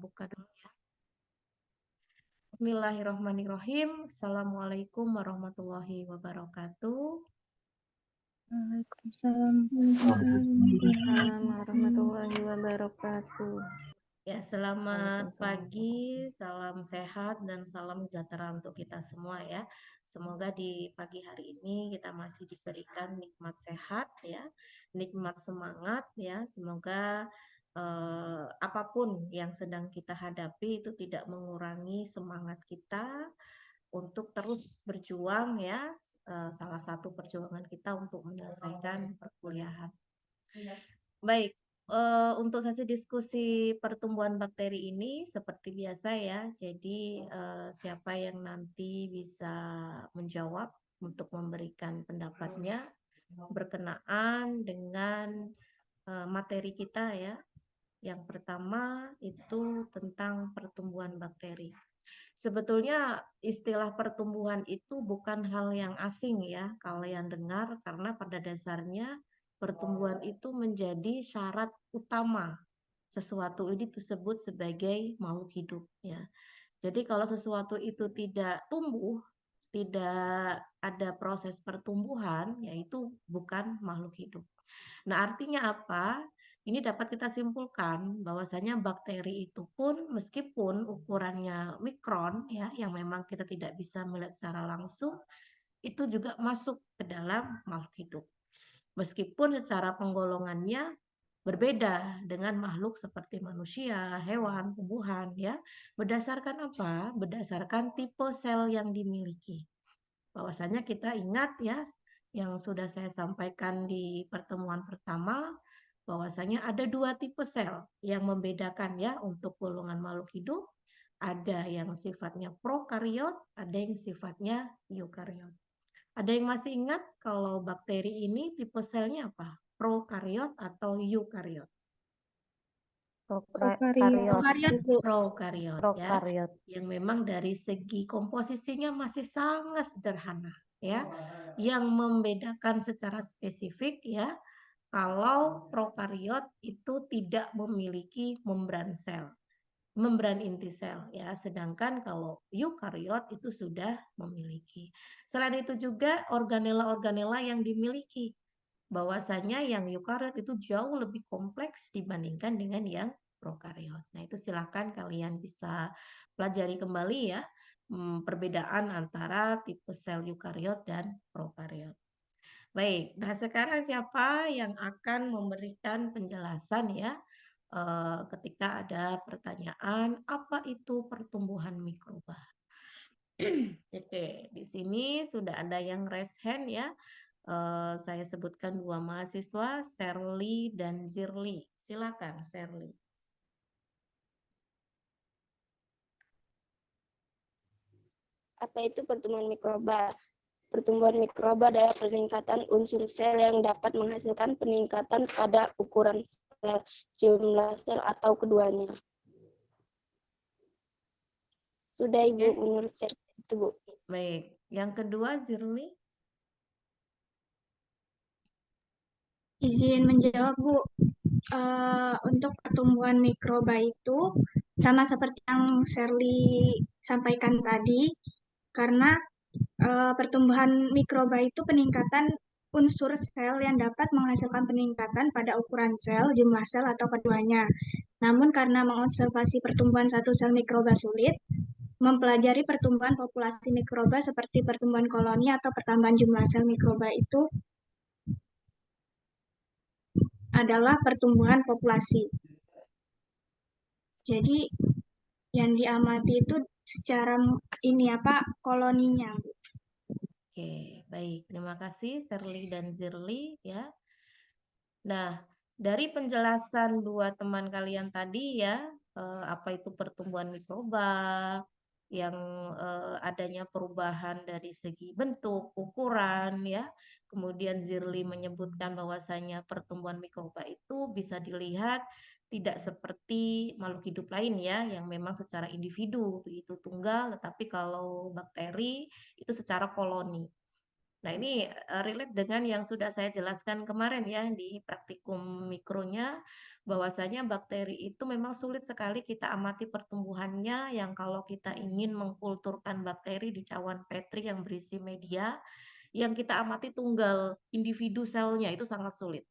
buka dulu ya. Bismillahirrahmanirrahim. Assalamualaikum warahmatullahi wabarakatuh. Waalaikumsalam warahmatullahi wabarakatuh. Ya, selamat pagi, salam sehat dan salam sejahtera untuk kita semua ya. Semoga di pagi hari ini kita masih diberikan nikmat sehat ya, nikmat semangat ya. Semoga apapun yang sedang kita hadapi itu tidak mengurangi semangat kita untuk terus berjuang ya. Salah satu perjuangan kita untuk menyelesaikan perkuliahan. Baik. Untuk sesi diskusi pertumbuhan bakteri ini seperti biasa ya, jadi siapa yang nanti bisa menjawab untuk memberikan pendapatnya berkenaan dengan materi kita ya. Yang pertama itu tentang pertumbuhan bakteri. Sebetulnya istilah pertumbuhan itu bukan hal yang asing ya kalian dengar, karena pada dasarnya pertumbuhan itu menjadi syarat utama sesuatu ini disebut sebagai makhluk hidup ya. Jadi kalau sesuatu itu tidak tumbuh, tidak ada proses pertumbuhan, yaitu bukan makhluk hidup. Nah, artinya apa? Ini dapat kita simpulkan bahwasanya bakteri itu pun meskipun ukurannya mikron ya, yang memang kita tidak bisa melihat secara langsung, itu juga masuk ke dalam makhluk hidup. Meskipun secara penggolongannya berbeda dengan makhluk seperti manusia, hewan, tumbuhan ya. Berdasarkan apa? Berdasarkan tipe sel yang dimiliki. Bahwasanya kita ingat ya yang sudah saya sampaikan di pertemuan pertama, bahwasanya ada dua tipe sel yang membedakan ya untuk golongan makhluk hidup. Ada yang sifatnya prokariot, ada yang sifatnya eukariot. Ada yang masih ingat kalau bakteri ini tipe selnya apa? Prokariot atau eukariot? Prokariot ya, yang memang dari segi komposisinya masih sangat sederhana ya. Yang membedakan secara spesifik ya, kalau prokariot itu tidak memiliki membran sel, membran inti sel ya, sedangkan kalau eukariot itu sudah memiliki. Selain itu juga organela-organela yang dimiliki, bahwasanya yang eukariot itu jauh lebih kompleks dibandingkan dengan yang prokariot. Nah, itu silakan kalian bisa pelajari kembali ya, perbedaan antara tipe sel eukariot dan prokariot. Baik, nah sekarang siapa yang akan memberikan penjelasan ya ketika ada pertanyaan apa itu pertumbuhan mikroba? Oke, di sini sudah ada yang raise hand ya. Saya sebutkan dua mahasiswa, Serly dan Zirli. Silakan, Serly. Apa itu pertumbuhan mikroba? Pertumbuhan mikroba adalah peningkatan unsur sel yang dapat menghasilkan peningkatan pada ukuran sel, jumlah sel, atau keduanya. Sudah Ibu menurut saya itu Bu. Baik, yang kedua Zirli. Izin menjawab Bu. Untuk pertumbuhan mikroba itu sama seperti yang Shirley sampaikan tadi, karena pertumbuhan mikroba itu peningkatan unsur sel yang dapat menghasilkan peningkatan pada ukuran sel, jumlah sel, atau keduanya. Namun karena mengobservasi pertumbuhan satu sel mikroba sulit, mempelajari pertumbuhan populasi mikroba seperti pertumbuhan koloni atau pertambahan jumlah sel mikroba itu adalah pertumbuhan populasi. Jadi yang diamati itu secara koloninya. Oke, baik. Terima kasih Serly dan Zirli ya. Nah, dari penjelasan dua teman kalian tadi ya, apa itu pertumbuhan mikroba, yang adanya perubahan dari segi bentuk, ukuran ya. Kemudian Zirli menyebutkan bahwasanya pertumbuhan mikroba itu bisa dilihat tidak seperti makhluk hidup lain ya, yang memang secara individu begitu tunggal, tetapi kalau bakteri itu secara koloni. Nah, ini relate dengan yang sudah saya jelaskan kemarin ya di praktikum mikronya, bahwasanya bakteri itu memang sulit sekali kita amati pertumbuhannya, yang kalau kita ingin mengkulturkan bakteri di cawan Petri yang berisi media, yang kita amati tunggal individu selnya itu sangat sulit.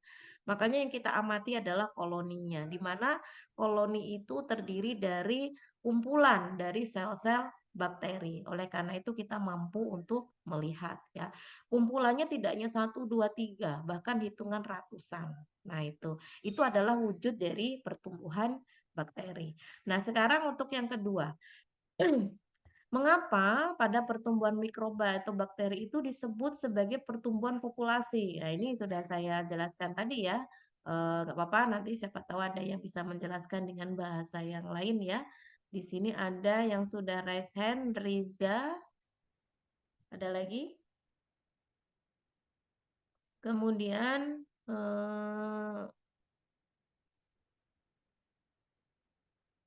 Makanya yang kita amati adalah koloninya, di mana koloni itu terdiri dari kumpulan dari sel-sel bakteri. Oleh karena itu kita mampu untuk melihat ya. Kumpulannya tidak hanya 1, 2, 3, bahkan hitungan ratusan. Nah, itu adalah wujud dari pertumbuhan bakteri. Nah, sekarang untuk yang kedua. Mengapa pada pertumbuhan mikroba atau bakteri itu disebut sebagai pertumbuhan populasi? Nah, ini sudah saya jelaskan tadi ya. Nggak apa-apa, nanti siapa tahu ada yang bisa menjelaskan dengan bahasa yang lain ya. Di sini ada yang sudah raise hand, Riza. Ada lagi? Kemudian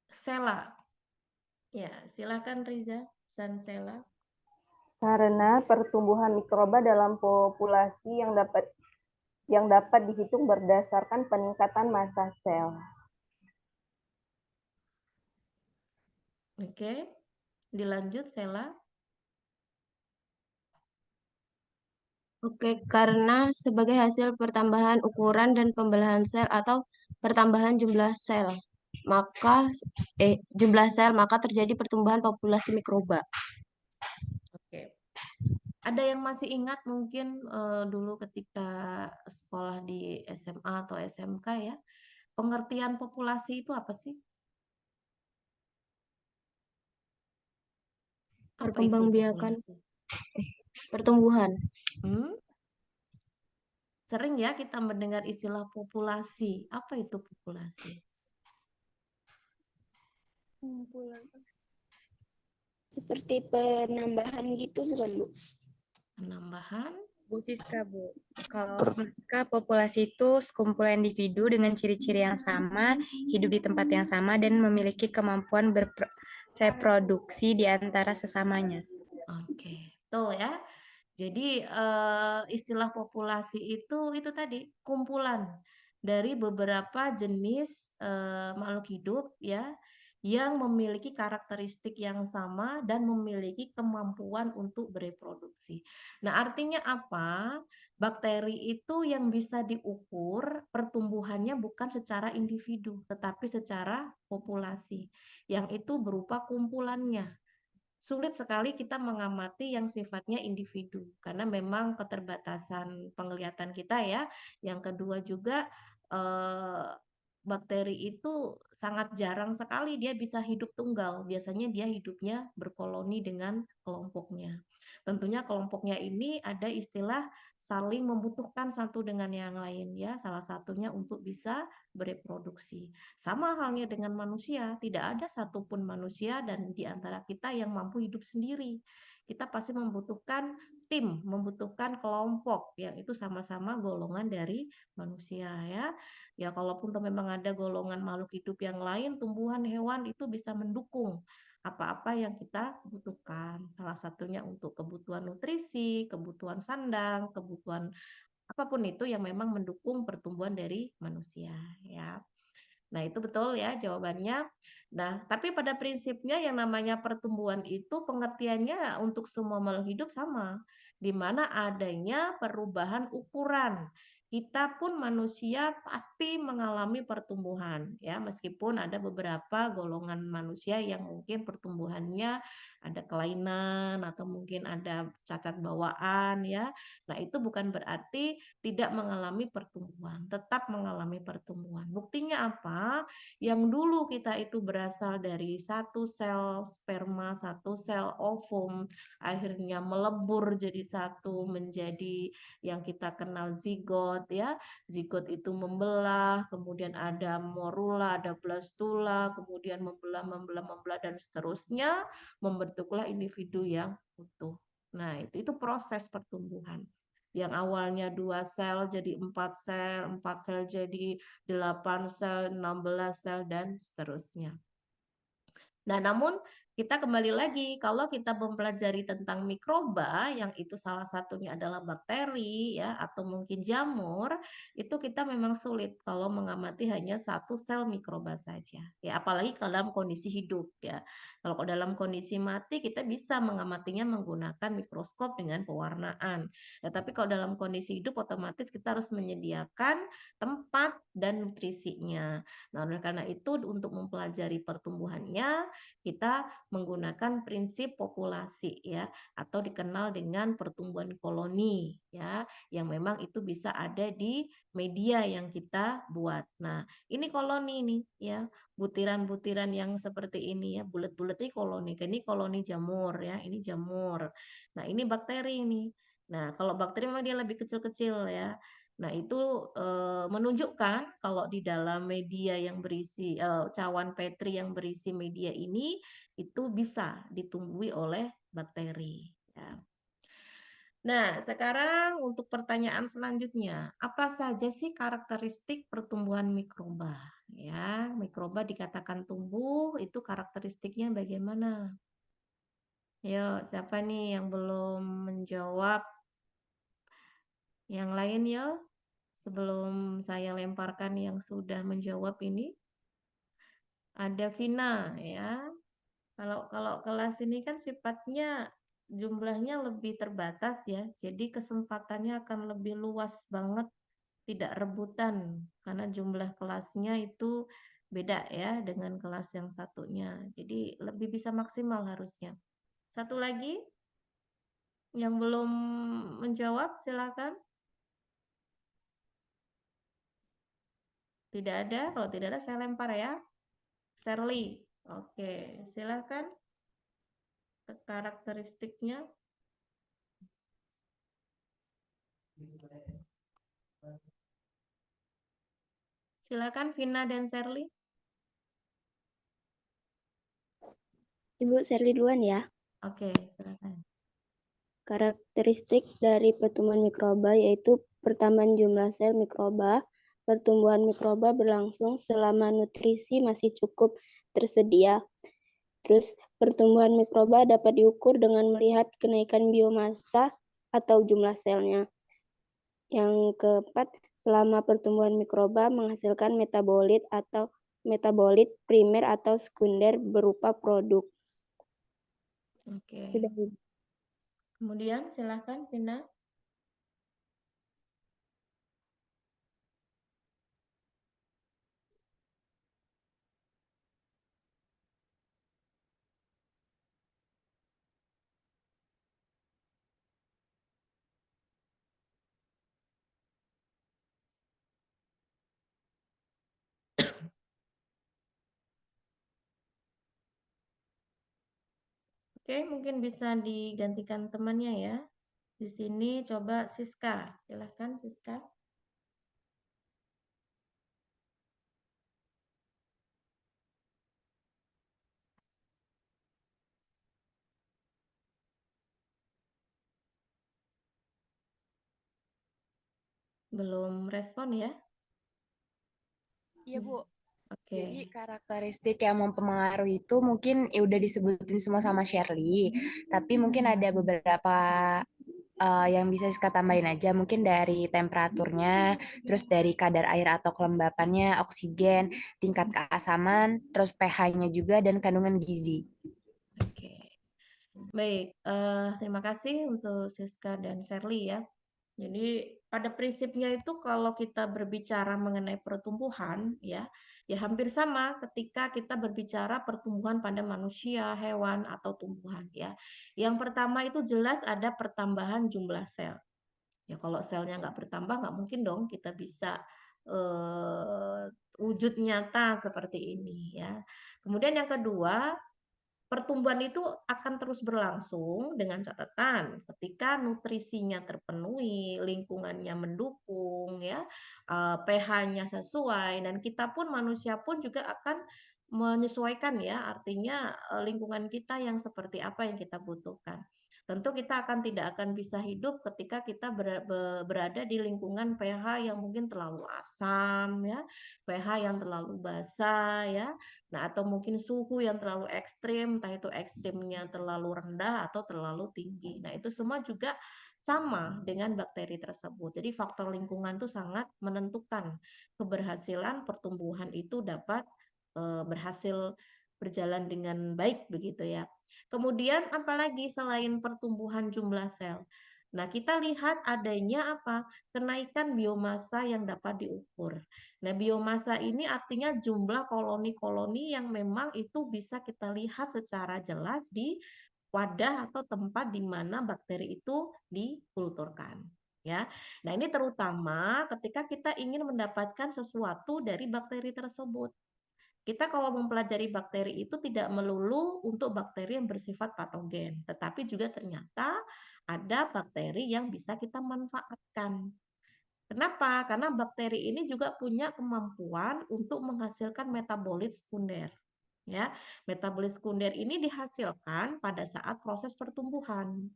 Sela. Ya, silakan Riza dan Sela. Karena pertumbuhan mikroba dalam populasi yang dapat dihitung berdasarkan peningkatan massa sel. Oke, dilanjut Sela. Oke, karena sebagai hasil pertambahan ukuran dan pembelahan sel atau pertambahan jumlah sel, maka terjadi pertumbuhan populasi mikroba. Oke. Ada yang masih ingat mungkin dulu ketika sekolah di SMA atau SMK ya, pengertian populasi itu apa sih? Apa itu Perkembangbiakan populasi? pertumbuhan. Sering ya kita mendengar istilah populasi. Apa itu populasi? Seperti penambahan gitu bukan, Bu? Penambahan? Bu Siska, Bu. Kalau Siska, populasi itu sekumpulan individu dengan ciri-ciri yang sama, hidup di tempat yang sama, dan memiliki kemampuan bereproduksi di antara sesamanya. Oke, betul ya. Jadi istilah populasi itu tadi kumpulan dari beberapa jenis makhluk hidup ya yang memiliki karakteristik yang sama dan memiliki kemampuan untuk bereproduksi. Nah, artinya apa? Bakteri itu yang bisa diukur pertumbuhannya bukan secara individu, tetapi secara populasi, yang itu berupa kumpulannya. Sulit sekali kita mengamati yang sifatnya individu karena memang keterbatasan penglihatan kita ya. Yang kedua juga bakteri itu sangat jarang sekali dia bisa hidup tunggal. Biasanya dia hidupnya berkoloni dengan kelompoknya. Tentunya kelompoknya ini ada istilah saling membutuhkan satu dengan yang lain ya. Salah satunya untuk bisa bereproduksi. Sama halnya dengan manusia, tidak ada satupun manusia dan di antara kita yang mampu hidup sendiri. Kita pasti membutuhkan tim, membutuhkan kelompok yang itu sama-sama golongan dari manusia ya. Ya kalaupun memang ada golongan makhluk hidup yang lain, tumbuhan, hewan itu bisa mendukung apa-apa yang kita butuhkan. Salah satunya untuk kebutuhan nutrisi, kebutuhan sandang, kebutuhan apapun itu yang memang mendukung pertumbuhan dari manusia ya. Nah, itu betul ya jawabannya. Nah, tapi pada prinsipnya yang namanya pertumbuhan itu pengertiannya untuk semua makhluk hidup sama, di mana adanya perubahan ukuran. Kita pun manusia pasti mengalami pertumbuhan ya, meskipun ada beberapa golongan manusia yang mungkin pertumbuhannya ada kelainan atau mungkin ada cacat bawaan ya. Nah, itu bukan berarti tidak mengalami pertumbuhan, tetap mengalami pertumbuhan. Buktinya apa? Yang dulu kita itu berasal dari satu sel sperma, satu sel ovum, akhirnya melebur jadi satu menjadi yang kita kenal zigot ya. Zigot itu membelah, kemudian ada morula, ada blastula, kemudian membelah dan seterusnya membentuklah individu yang utuh. Nah, itu proses pertumbuhan. Yang awalnya 2 sel jadi 4 sel jadi 8 sel, 16 sel, dan seterusnya. Nah, namun kita kembali lagi, kalau kita mempelajari tentang mikroba, yang itu salah satunya adalah bakteri ya, atau mungkin jamur, itu kita memang sulit kalau mengamati hanya satu sel mikroba saja. Ya, apalagi kalau dalam kondisi hidup ya. Kalau dalam kondisi mati, kita bisa mengamatinya menggunakan mikroskop dengan pewarnaan. Ya, tapi kalau dalam kondisi hidup, otomatis kita harus menyediakan tempat dan nutrisinya. Nah, oleh karena itu, untuk mempelajari pertumbuhannya, kita menggunakan prinsip populasi ya, atau dikenal dengan pertumbuhan koloni ya, yang memang itu bisa ada di media yang kita buat. Nah, ini koloni nih ya, butiran-butiran yang seperti ini ya, bulat-bulat ini koloni. Ini koloni jamur ya, ini jamur. Nah, ini bakteri nih. Nah, kalau bakteri memang dia lebih kecil-kecil ya. Nah, itu menunjukkan kalau di dalam media yang berisi cawan Petri yang berisi media ini itu bisa ditumbuhi oleh bakteri. Ya. Nah, sekarang untuk pertanyaan selanjutnya, apa saja sih karakteristik pertumbuhan mikroba? Ya, mikroba dikatakan tumbuh, itu karakteristiknya bagaimana? Yo, siapa nih yang belum menjawab? Yang lain ya, sebelum saya lemparkan yang sudah menjawab ini. Ada Vina ya. Kalau kelas ini kan sifatnya jumlahnya lebih terbatas ya. Jadi kesempatannya akan lebih luas banget, tidak rebutan karena jumlah kelasnya itu beda ya dengan kelas yang satunya. Jadi lebih bisa maksimal harusnya. Satu lagi yang belum menjawab silakan. Tidak ada, kalau tidak ada saya lempar ya. Shirley. Oke, silakan karakteristiknya. Silakan Vina dan Shirley. Ibu Sherly duluan ya. Oke, silakan. Karakteristik dari pertumbuhan mikroba yaitu pertambahan jumlah sel mikroba. Pertumbuhan mikroba berlangsung selama nutrisi masih cukup tersedia. Terus pertumbuhan mikroba dapat diukur dengan melihat kenaikan biomassa atau jumlah selnya. Yang keempat, selama pertumbuhan mikroba menghasilkan metabolit atau metabolit primer atau sekunder berupa produk. Oke. Sudah. Kemudian silakan Vina. Oke, mungkin bisa digantikan temannya ya. Di sini coba Siska. Silakan Siska. Belum respon ya? Iya, Bu. Oke. Jadi karakteristik yang mempengaruhi itu mungkin udah disebutin semua sama Shirley, tapi mungkin ada beberapa yang bisa Siska tambahin aja, mungkin dari temperaturnya, terus dari kadar air atau kelembapannya, oksigen, tingkat keasaman, terus pH-nya juga, dan kandungan gizi. Oke. Baik, terima kasih untuk Siska dan Shirley ya. Jadi pada prinsipnya itu kalau kita berbicara mengenai pertumbuhan ya hampir sama ketika kita berbicara pertumbuhan pada manusia, hewan atau tumbuhan ya. Yang pertama itu jelas ada pertambahan jumlah sel. Ya kalau selnya nggak bertambah nggak mungkin dong kita bisa wujud nyata seperti ini ya. Kemudian yang kedua, pertumbuhan itu akan terus berlangsung dengan catatan ketika nutrisinya terpenuhi, lingkungannya mendukung, ya, pH-nya sesuai, dan kita pun manusia pun juga akan menyesuaikan ya, artinya lingkungan kita yang seperti apa yang kita butuhkan. Tentu kita tidak akan bisa hidup ketika kita berada di lingkungan pH yang mungkin terlalu asam ya, pH yang terlalu basah ya. Nah, atau mungkin suhu yang terlalu ekstrim, entah itu ekstrimnya terlalu rendah atau terlalu tinggi. Nah, itu semua juga sama dengan bakteri tersebut. Jadi faktor lingkungan itu sangat menentukan keberhasilan pertumbuhan itu dapat berhasil berjalan dengan baik begitu ya. Kemudian apalagi selain pertumbuhan jumlah sel? Nah, kita lihat adanya apa? Kenaikan biomasa yang dapat diukur. Nah, biomasa ini artinya jumlah koloni-koloni yang memang itu bisa kita lihat secara jelas di wadah atau tempat di mana bakteri itu dikulturkan. Ya. Nah, ini terutama ketika kita ingin mendapatkan sesuatu dari bakteri tersebut. Kita kalau mempelajari bakteri itu tidak melulu untuk bakteri yang bersifat patogen, tetapi juga ternyata ada bakteri yang bisa kita manfaatkan. Kenapa? Karena bakteri ini juga punya kemampuan untuk menghasilkan metabolit sekunder. Ya, metabolit sekunder ini dihasilkan pada saat proses pertumbuhan.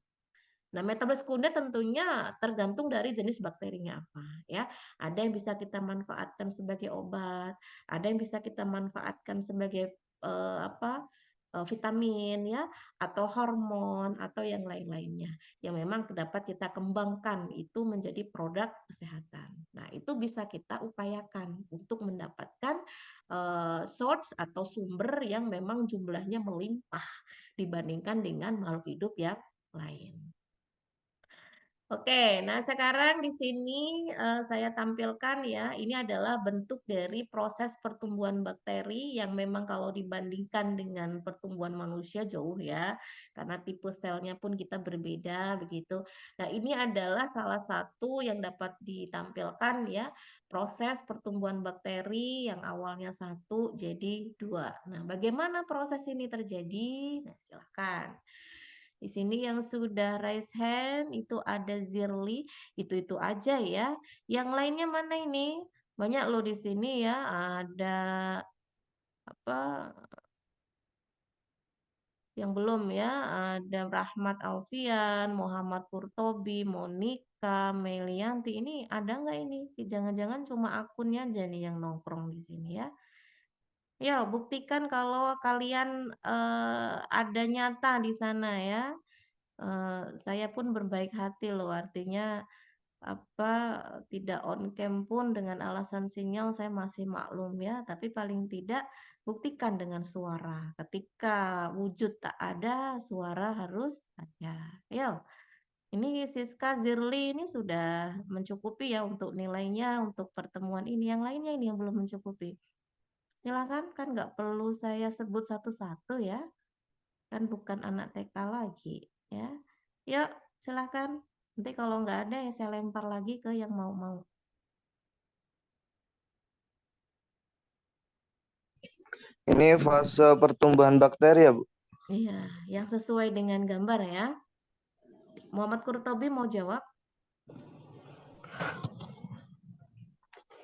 Nah, metabolit sekunder tentunya tergantung dari jenis bakterinya apa, ya. Ada yang bisa kita manfaatkan sebagai obat, ada yang bisa kita manfaatkan sebagai vitamin, ya, atau hormon atau yang lain-lainnya yang memang dapat kita kembangkan itu menjadi produk kesehatan. Nah, itu bisa kita upayakan untuk mendapatkan source atau sumber yang memang jumlahnya melimpah dibandingkan dengan makhluk hidup yang lain. Oke, nah sekarang di sini saya tampilkan ya, ini adalah bentuk dari proses pertumbuhan bakteri yang memang kalau dibandingkan dengan pertumbuhan manusia jauh ya, karena tipe selnya pun kita berbeda begitu. Nah, ini adalah salah satu yang dapat ditampilkan ya, proses pertumbuhan bakteri yang awalnya 1 jadi 2. Nah, bagaimana proses ini terjadi? Nah, silahkan. Di sini yang sudah raise hand itu ada Zirli, itu aja ya. Yang lainnya mana ini? Banyak loh di sini ya. Ada apa? Yang belum ya. Ada Rahmat Alfian, Muhammad Purtobi, Monika, Melianti. Ini ada nggak ini? Jangan-jangan cuma akunnya aja nih yang nongkrong di sini ya. Ya, buktikan kalau kalian ada nyata di sana ya. Saya pun berbaik hati loh, artinya tidak on cam pun dengan alasan sinyal saya masih maklum ya, tapi paling tidak buktikan dengan suara. Ketika wujud tak ada, suara harus ada. Ayo, ini Siska Zirli ini sudah mencukupi ya untuk nilainya untuk pertemuan ini. Yang lainnya ini yang belum mencukupi. Silakan, kan nggak perlu saya sebut satu-satu ya. Kan bukan anak TK lagi ya. Yuk, silahkan. Nanti kalau nggak ada ya saya lempar lagi ke yang mau-mau. Ini fase pertumbuhan bakteri ya, Bu? Iya, yang sesuai dengan gambar ya. Muhammad Kurtobi mau jawab?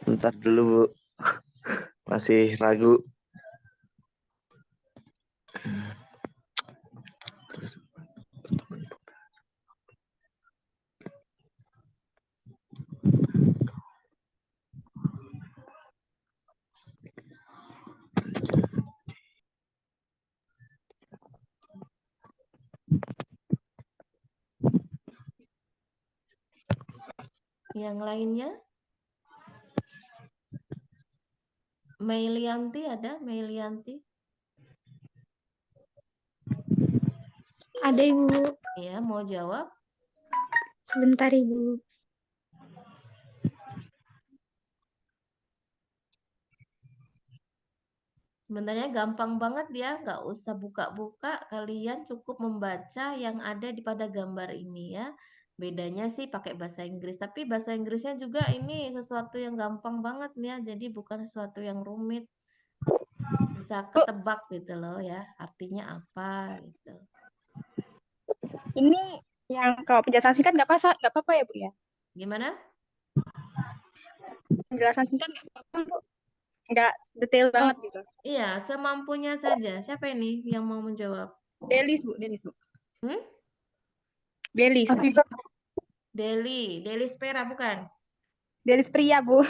Bentar dulu, Bu. Masih ragu. Yang lainnya? Meilianti ada? Meilianti? Ada Ibu. Ya, mau jawab? Sebentar Ibu. Sebenarnya gampang banget ya, nggak usah buka-buka, kalian cukup membaca yang ada di pada gambar ini ya. Bedanya sih pakai bahasa Inggris, tapi bahasa Inggrisnya juga ini sesuatu yang gampang banget nih ya, jadi bukan sesuatu yang rumit. Bisa ketebak gitu loh ya, artinya apa gitu. Ini yang kalau penjelasan singkat nggak apa-apa ya Bu ya? Gimana? Penjelasan singkat nggak apa-apa Bu? Nggak detail banget gitu. Iya, semampunya saja. Siapa ini yang mau menjawab? Delis Bu. Hmm? Delis. Afifah. Deli Spera bukan? Delis pria, Bu.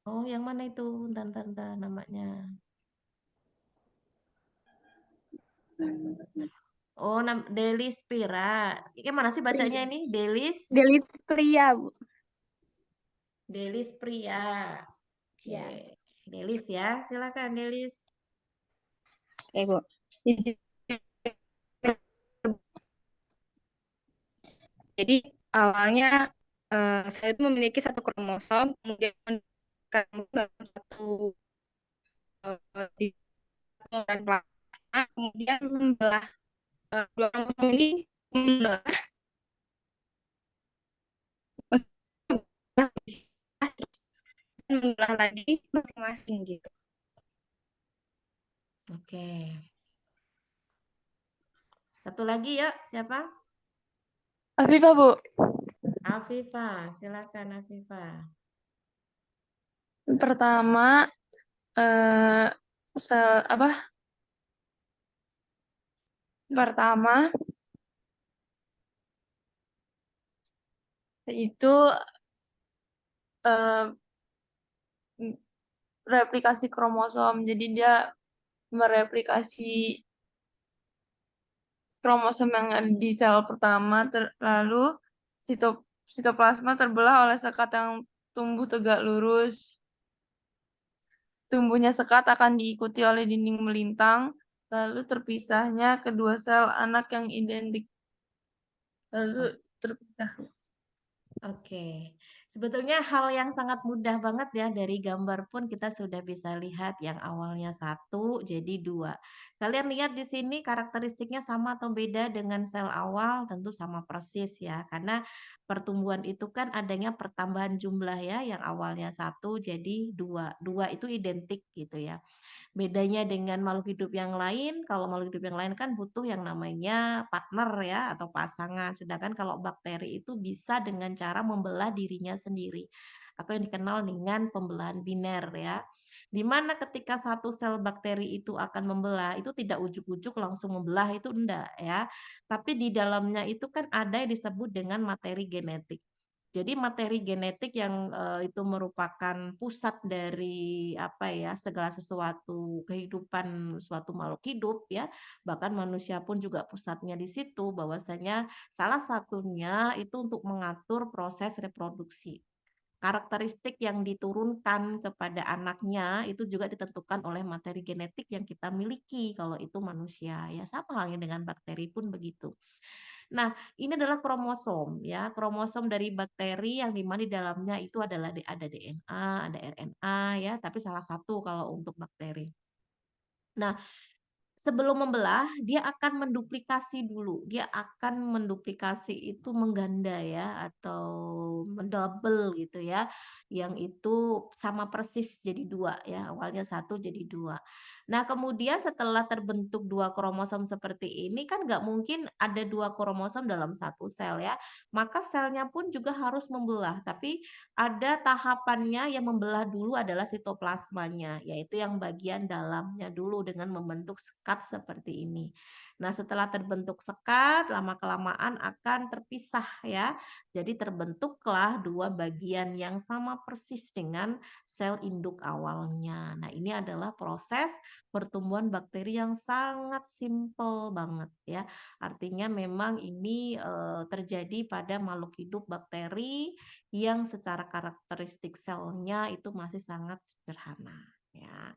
Oh, yang mana itu? Bentar, namanya. Oh, Deli Spera. Gimana sih bacanya ini? Delis pria, Bu. Delis pria. Oke. Ya. Delis ya, silakan Delis. Oke, Bu. Jadi awalnya saya itu memiliki satu kromosom, kemudian dalam satu di dan plasma, kemudian membelah dua kromosom ini membelah membelah lagi masing-masing gitu. Oke. Satu lagi ya, siapa? Afifah, Bu. Afifah, silakan Afifah. Pertama, Pertama itu replikasi kromosom. Jadi dia mereplikasi kromosom yang ada di sel pertama, lalu sitoplasma terbelah oleh sekat yang tumbuh tegak lurus. Tumbuhnya sekat akan diikuti oleh dinding melintang, lalu terpisahnya kedua sel anak yang identik. Lalu terpisah. Oke, sebetulnya hal yang sangat mudah banget ya, dari gambar pun kita sudah bisa lihat yang awalnya satu jadi dua. Kalian lihat di sini karakteristiknya sama atau beda dengan sel awal? Tentu sama persis ya, karena pertumbuhan itu kan adanya pertambahan jumlah ya, yang awalnya satu jadi dua. Dua itu identik gitu ya. Bedanya dengan makhluk hidup yang lain, kalau makhluk hidup yang lain kan butuh yang namanya partner ya atau pasangan. Sedangkan kalau bakteri itu bisa dengan cara membelah dirinya sendiri atau yang dikenal dengan pembelahan biner ya. Di mana ketika satu sel bakteri itu akan membelah, itu tidak ujuk-ujuk langsung membelah, itu enggak ya. Tapi di dalamnya itu kan ada yang disebut dengan materi genetik. Jadi materi genetik yang itu merupakan pusat dari apa ya, segala sesuatu kehidupan suatu makhluk hidup ya, bahkan manusia pun juga pusatnya di situ, bahwasanya salah satunya itu untuk mengatur proses reproduksi. Karakteristik yang diturunkan kepada anaknya itu juga ditentukan oleh materi genetik yang kita miliki kalau itu manusia ya, sama halnya dengan bakteri pun begitu. Nah, ini adalah kromosom ya, kromosom dari bakteri yang di mana di dalamnya itu adalah ada DNA, ada RNA ya, tapi salah satu kalau untuk bakteri. Nah, sebelum membelah, dia akan menduplikasi dulu. Dia akan menduplikasi itu mengganda ya atau mendouble gitu ya. Yang itu sama persis jadi dua ya. Awalnya satu jadi dua. Nah, kemudian setelah terbentuk dua kromosom seperti ini kan nggak mungkin ada dua kromosom dalam satu sel ya. Maka selnya pun juga harus membelah. Tapi ada tahapannya, yang membelah dulu adalah sitoplasmanya, yaitu yang bagian dalamnya dulu dengan membentuk sekat seperti ini. Nah, setelah terbentuk sekat, lama-kelamaan akan terpisah ya. Jadi terbentuklah dua bagian yang sama persis dengan sel induk awalnya. Nah, ini adalah proses pertumbuhan bakteri yang sangat simpel banget ya. Artinya memang ini terjadi pada makhluk hidup bakteri yang secara karakteristik selnya itu masih sangat sederhana ya.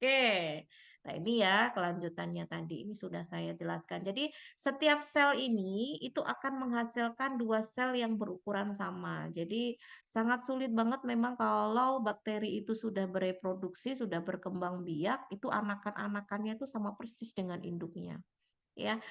Oke. Nah, ini ya kelanjutannya tadi. Ini sudah saya jelaskan. Jadi, setiap sel ini itu akan menghasilkan dua sel yang berukuran sama. Jadi, sangat sulit banget memang kalau bakteri itu sudah bereproduksi, sudah berkembang biak, itu anakan-anakannya itu sama persis dengan induknya. Ya,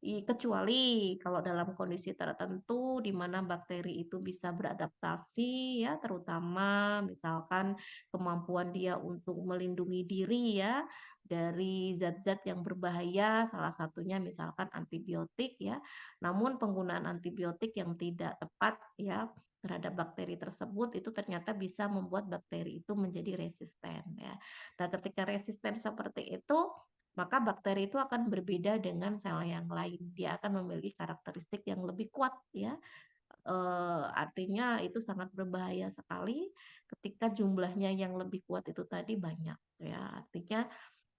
kecuali kalau dalam kondisi tertentu di mana bakteri itu bisa beradaptasi ya, terutama misalkan kemampuan dia untuk melindungi diri ya dari zat-zat yang berbahaya, salah satunya misalkan antibiotik ya. Namun penggunaan antibiotik yang tidak tepat ya terhadap bakteri tersebut itu ternyata bisa membuat bakteri itu menjadi resisten ya. Nah, ketika resisten seperti itu maka bakteri itu akan berbeda dengan sel yang lain. Dia akan memiliki karakteristik yang lebih kuat ya. Artinya itu sangat berbahaya sekali ketika jumlahnya yang lebih kuat itu tadi banyak ya. Artinya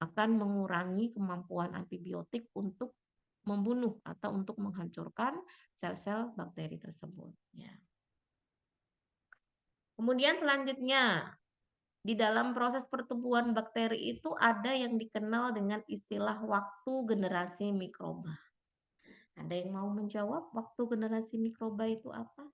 akan mengurangi kemampuan antibiotik untuk membunuh atau untuk menghancurkan sel-sel bakteri tersebut ya. Kemudian selanjutnya di dalam proses pertumbuhan bakteri itu ada yang dikenal dengan istilah waktu generasi mikroba. Ada yang mau menjawab waktu generasi mikroba itu apa?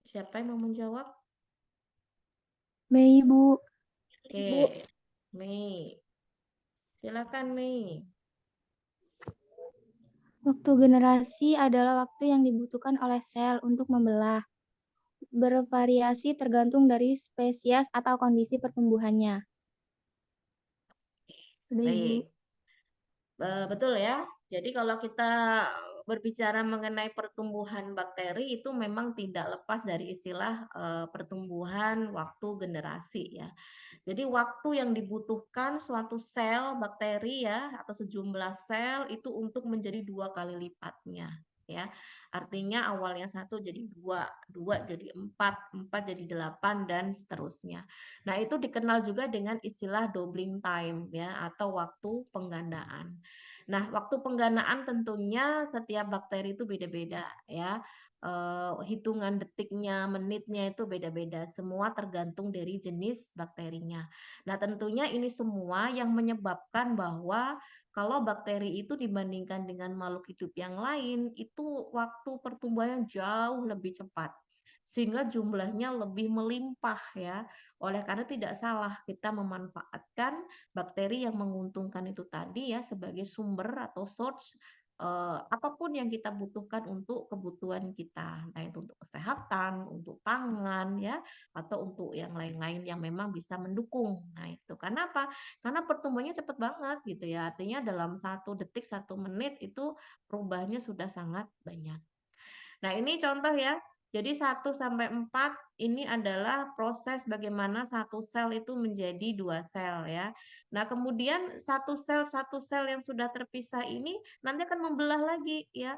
Siapa yang mau menjawab? Mei, Bu. Oke, Mei. Silakan Mei. Waktu generasi adalah waktu yang dibutuhkan oleh sel untuk membelah. Bervariasi tergantung dari spesies atau kondisi pertumbuhannya. Sudah, Ibu. Baik. Betul ya. Jadi kalau kita berbicara mengenai pertumbuhan bakteri itu memang tidak lepas dari istilah pertumbuhan waktu generasi ya. Jadi waktu yang dibutuhkan suatu sel bakteri ya atau sejumlah sel itu untuk menjadi 2 kali lipatnya ya. Artinya awalnya 1 jadi 2, 2 jadi 4, 4 jadi 8 dan seterusnya. Nah, itu dikenal juga dengan istilah doubling time ya atau waktu penggandaan. Nah, waktu penggandaan tentunya setiap bakteri itu beda-beda ya. Hitungan detiknya, menitnya itu beda-beda. Semua tergantung dari jenis bakterinya. Nah, tentunya ini semua yang menyebabkan bahwa kalau bakteri itu dibandingkan dengan makhluk hidup yang lain, itu waktu pertumbuhannya jauh lebih cepat. Sehingga jumlahnya lebih melimpah ya. Oleh karena tidak salah kita memanfaatkan bakteri yang menguntungkan itu tadi ya sebagai sumber atau source apapun yang kita butuhkan untuk kebutuhan kita, entah itu untuk kesehatan, untuk pangan ya, atau untuk yang lain-lain yang memang bisa mendukung. Nah itu karena apa? Karena pertumbuhannya cepat banget gitu ya. Artinya dalam 1 detik 1 menit itu perubahannya sudah sangat banyak. Nah, ini contoh ya. Jadi 1 sampai 4 ini adalah proses bagaimana satu sel itu menjadi 2 sel ya. Nah, kemudian satu sel yang sudah terpisah ini nanti akan membelah lagi ya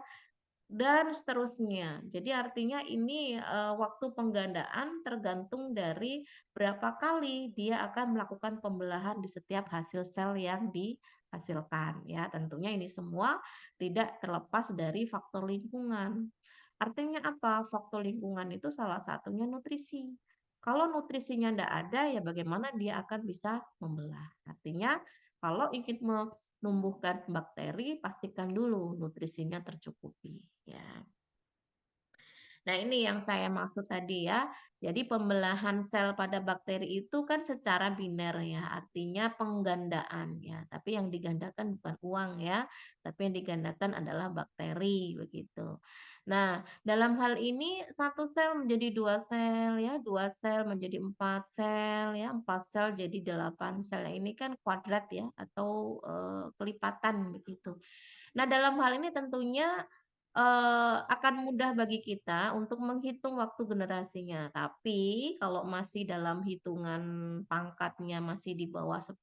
dan seterusnya. Jadi artinya ini waktu penggandaan tergantung dari berapa kali dia akan melakukan pembelahan di setiap hasil sel yang dihasilkan ya. Tentunya ini semua tidak terlepas dari faktor lingkungan. Artinya apa? Faktor lingkungan itu salah satunya nutrisi. Kalau nutrisinya tidak ada, ya bagaimana dia akan bisa membelah. Artinya kalau ingin menumbuhkan bakteri, pastikan dulu nutrisinya tercukupi. Ya. Nah, ini yang saya maksud tadi ya. Jadi pembelahan sel pada bakteri itu kan secara biner ya, artinya penggandaan ya. Tapi yang digandakan bukan uang ya, tapi yang digandakan adalah bakteri begitu. Nah, dalam hal ini 1 sel menjadi 2 sel ya, 2 sel menjadi 4 sel ya, 4 sel jadi 8 sel. Ini kan kuadrat ya atau kelipatan begitu. Nah, dalam hal ini tentunya akan mudah bagi kita untuk menghitung waktu generasinya. Tapi kalau masih dalam hitungan pangkatnya masih di bawah 10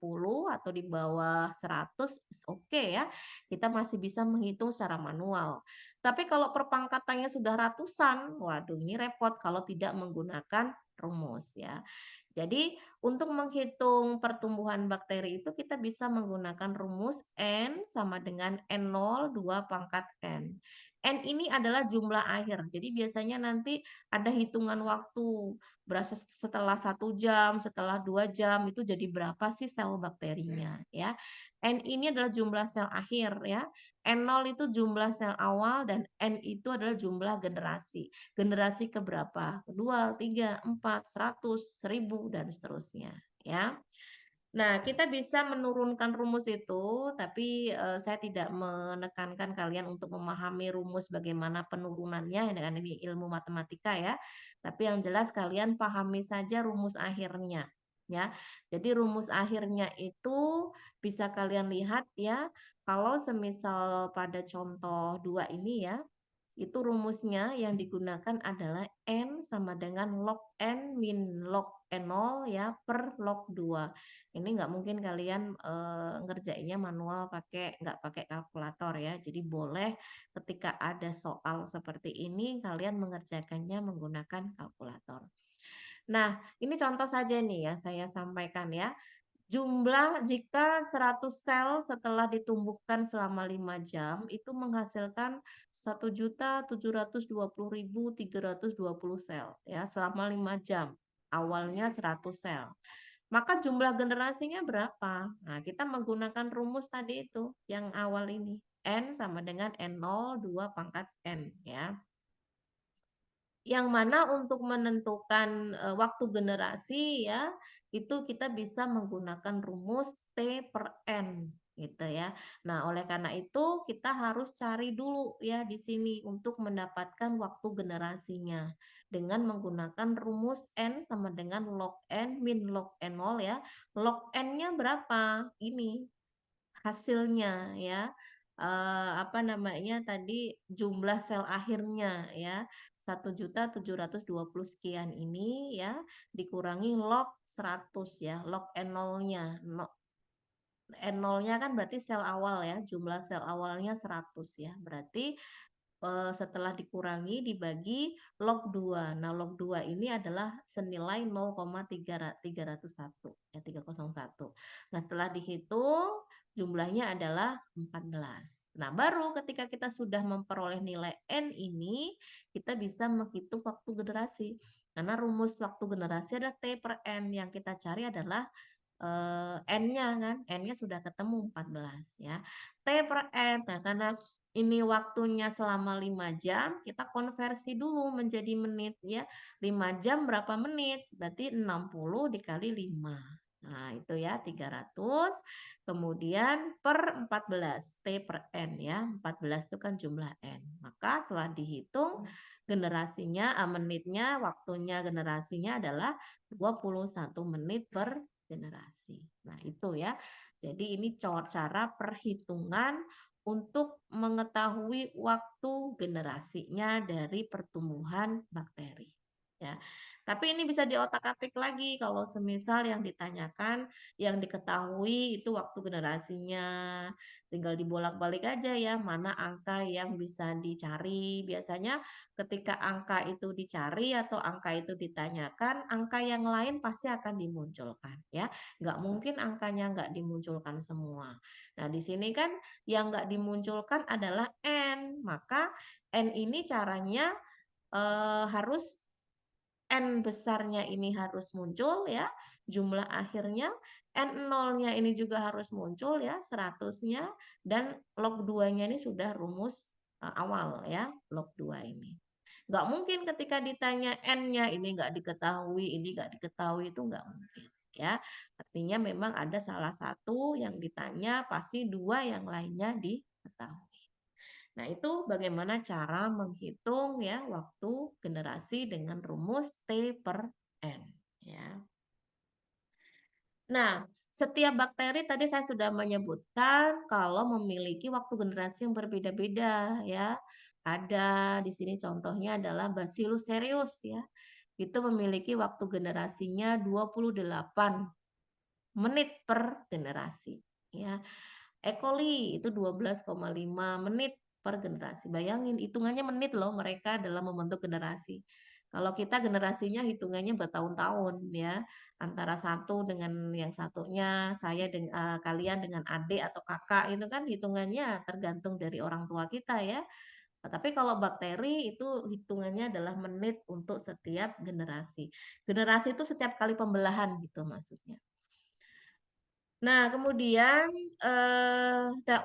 atau di bawah 100, oke ya. Kita masih bisa menghitung secara manual. Tapi kalau perpangkatannya sudah ratusan, waduh ini repot kalau tidak menggunakan rumus ya. Jadi untuk menghitung pertumbuhan bakteri itu kita bisa menggunakan rumus N sama dengan N0 2 pangkat N. N ini adalah jumlah akhir. Jadi biasanya nanti ada hitungan waktu. Berasa setelah 1 jam, setelah 2 jam itu jadi berapa sih sel bakterinya ya. N ini adalah jumlah sel akhir ya. N0 itu jumlah sel awal dan N itu adalah jumlah generasi. Generasi keberapa? Kedua, 3, 4, 100, 1000 dan seterusnya ya. Nah, kita bisa menurunkan rumus itu, tapi saya tidak menekankan kalian untuk memahami rumus bagaimana penurunannya dengan ini ilmu matematika ya. Tapi yang jelas kalian pahami saja rumus akhirnya ya. Jadi rumus akhirnya itu bisa kalian lihat ya. Kalau semisal pada contoh 2 ini ya, itu rumusnya yang digunakan adalah N sama dengan log N min log N0 ya per log 2. Ini nggak mungkin kalian ngerjainnya manual nggak pakai kalkulator ya. Jadi boleh ketika ada soal seperti ini kalian mengerjakannya menggunakan kalkulator. Nah, ini contoh saja nih ya saya sampaikan ya. Jumlah jika 100 sel setelah ditumbuhkan selama 5 jam itu menghasilkan 1.720.320 sel ya selama 5 jam. Awalnya 100 sel. Maka jumlah generasinya berapa? Nah, kita menggunakan rumus tadi itu yang awal ini. N sama dengan N0 2 pangkat N ya. Yang mana untuk menentukan waktu generasi ya itu kita bisa menggunakan rumus T per N gitu ya. Nah, oleh karena itu kita harus cari dulu ya di sini untuk mendapatkan waktu generasinya dengan menggunakan rumus N sama dengan log N min log N0 ya. Log N-nya berapa? Ini hasilnya ya. Apa namanya tadi jumlah sel akhirnya ya 1.720 sekian ini ya dikurangi log 100 ya log N0-nya N0-nya kan berarti sel awal ya jumlah sel awalnya 100 ya berarti setelah dikurangi dibagi log 2. Nah, log 2 ini adalah senilai 0,301 ya 301. Nah, setelah dihitung jumlahnya adalah 14. Nah, baru ketika kita sudah memperoleh nilai N ini, kita bisa menghitung waktu generasi. Karena rumus waktu generasi adalah T per N. Yang kita cari adalah N-nya kan, N-nya sudah ketemu 14 ya. T per N. Nah, karena ini waktunya selama 5 jam, kita konversi dulu menjadi menit ya. 5 jam berapa menit? Berarti 60 dikali 5. Nah, itu ya 300. Kemudian per 14, T per N ya. 14 itu kan jumlah N. Maka setelah dihitung generasinya, menitnya, waktunya generasinya adalah 21 menit per generasi. Nah, itu ya. Jadi ini cara perhitungan untuk mengetahui waktu generasinya dari pertumbuhan bakteri. Ya. Tapi ini bisa diotak-atik lagi kalau semisal yang ditanyakan, yang diketahui itu waktu generasinya, tinggal dibolak-balik aja ya, mana angka yang bisa dicari. Biasanya ketika angka itu dicari atau angka itu ditanyakan, angka yang lain pasti akan dimunculkan ya. Nggak mungkin angkanya nggak dimunculkan semua. Nah, di sini kan yang nggak dimunculkan adalah N. Maka N ini caranya harus N besarnya ini harus muncul ya. Jumlah akhirnya N0-nya ini juga harus muncul ya, 100-nya. Dan log 2-nya ini sudah rumus awal ya, log 2 ini. Nggak mungkin ketika ditanya N-nya ini nggak diketahui, ini nggak diketahui, itu nggak mungkin. Ya, artinya memang ada salah satu yang ditanya, pasti dua yang lainnya diketahui. Nah, itu bagaimana cara menghitung ya waktu generasi dengan rumus T per N ya. Nah, setiap bakteri tadi saya sudah menyebutkan kalau memiliki waktu generasi yang berbeda-beda ya. Ada di sini contohnya adalah Bacillus cereus ya. Itu memiliki waktu generasinya 28 menit per generasi ya. E. coli itu 12,5 menit per generasi. Bayangin hitungannya menit loh mereka dalam membentuk generasi. Kalau kita generasinya hitungannya bertahun-tahun ya, antara satu dengan yang satunya, kalian dengan adik atau kakak itu kan hitungannya tergantung dari orang tua kita ya. Tapi kalau bakteri itu hitungannya adalah menit untuk setiap generasi. Generasi itu setiap kali pembelahan gitu maksudnya. Nah, kemudian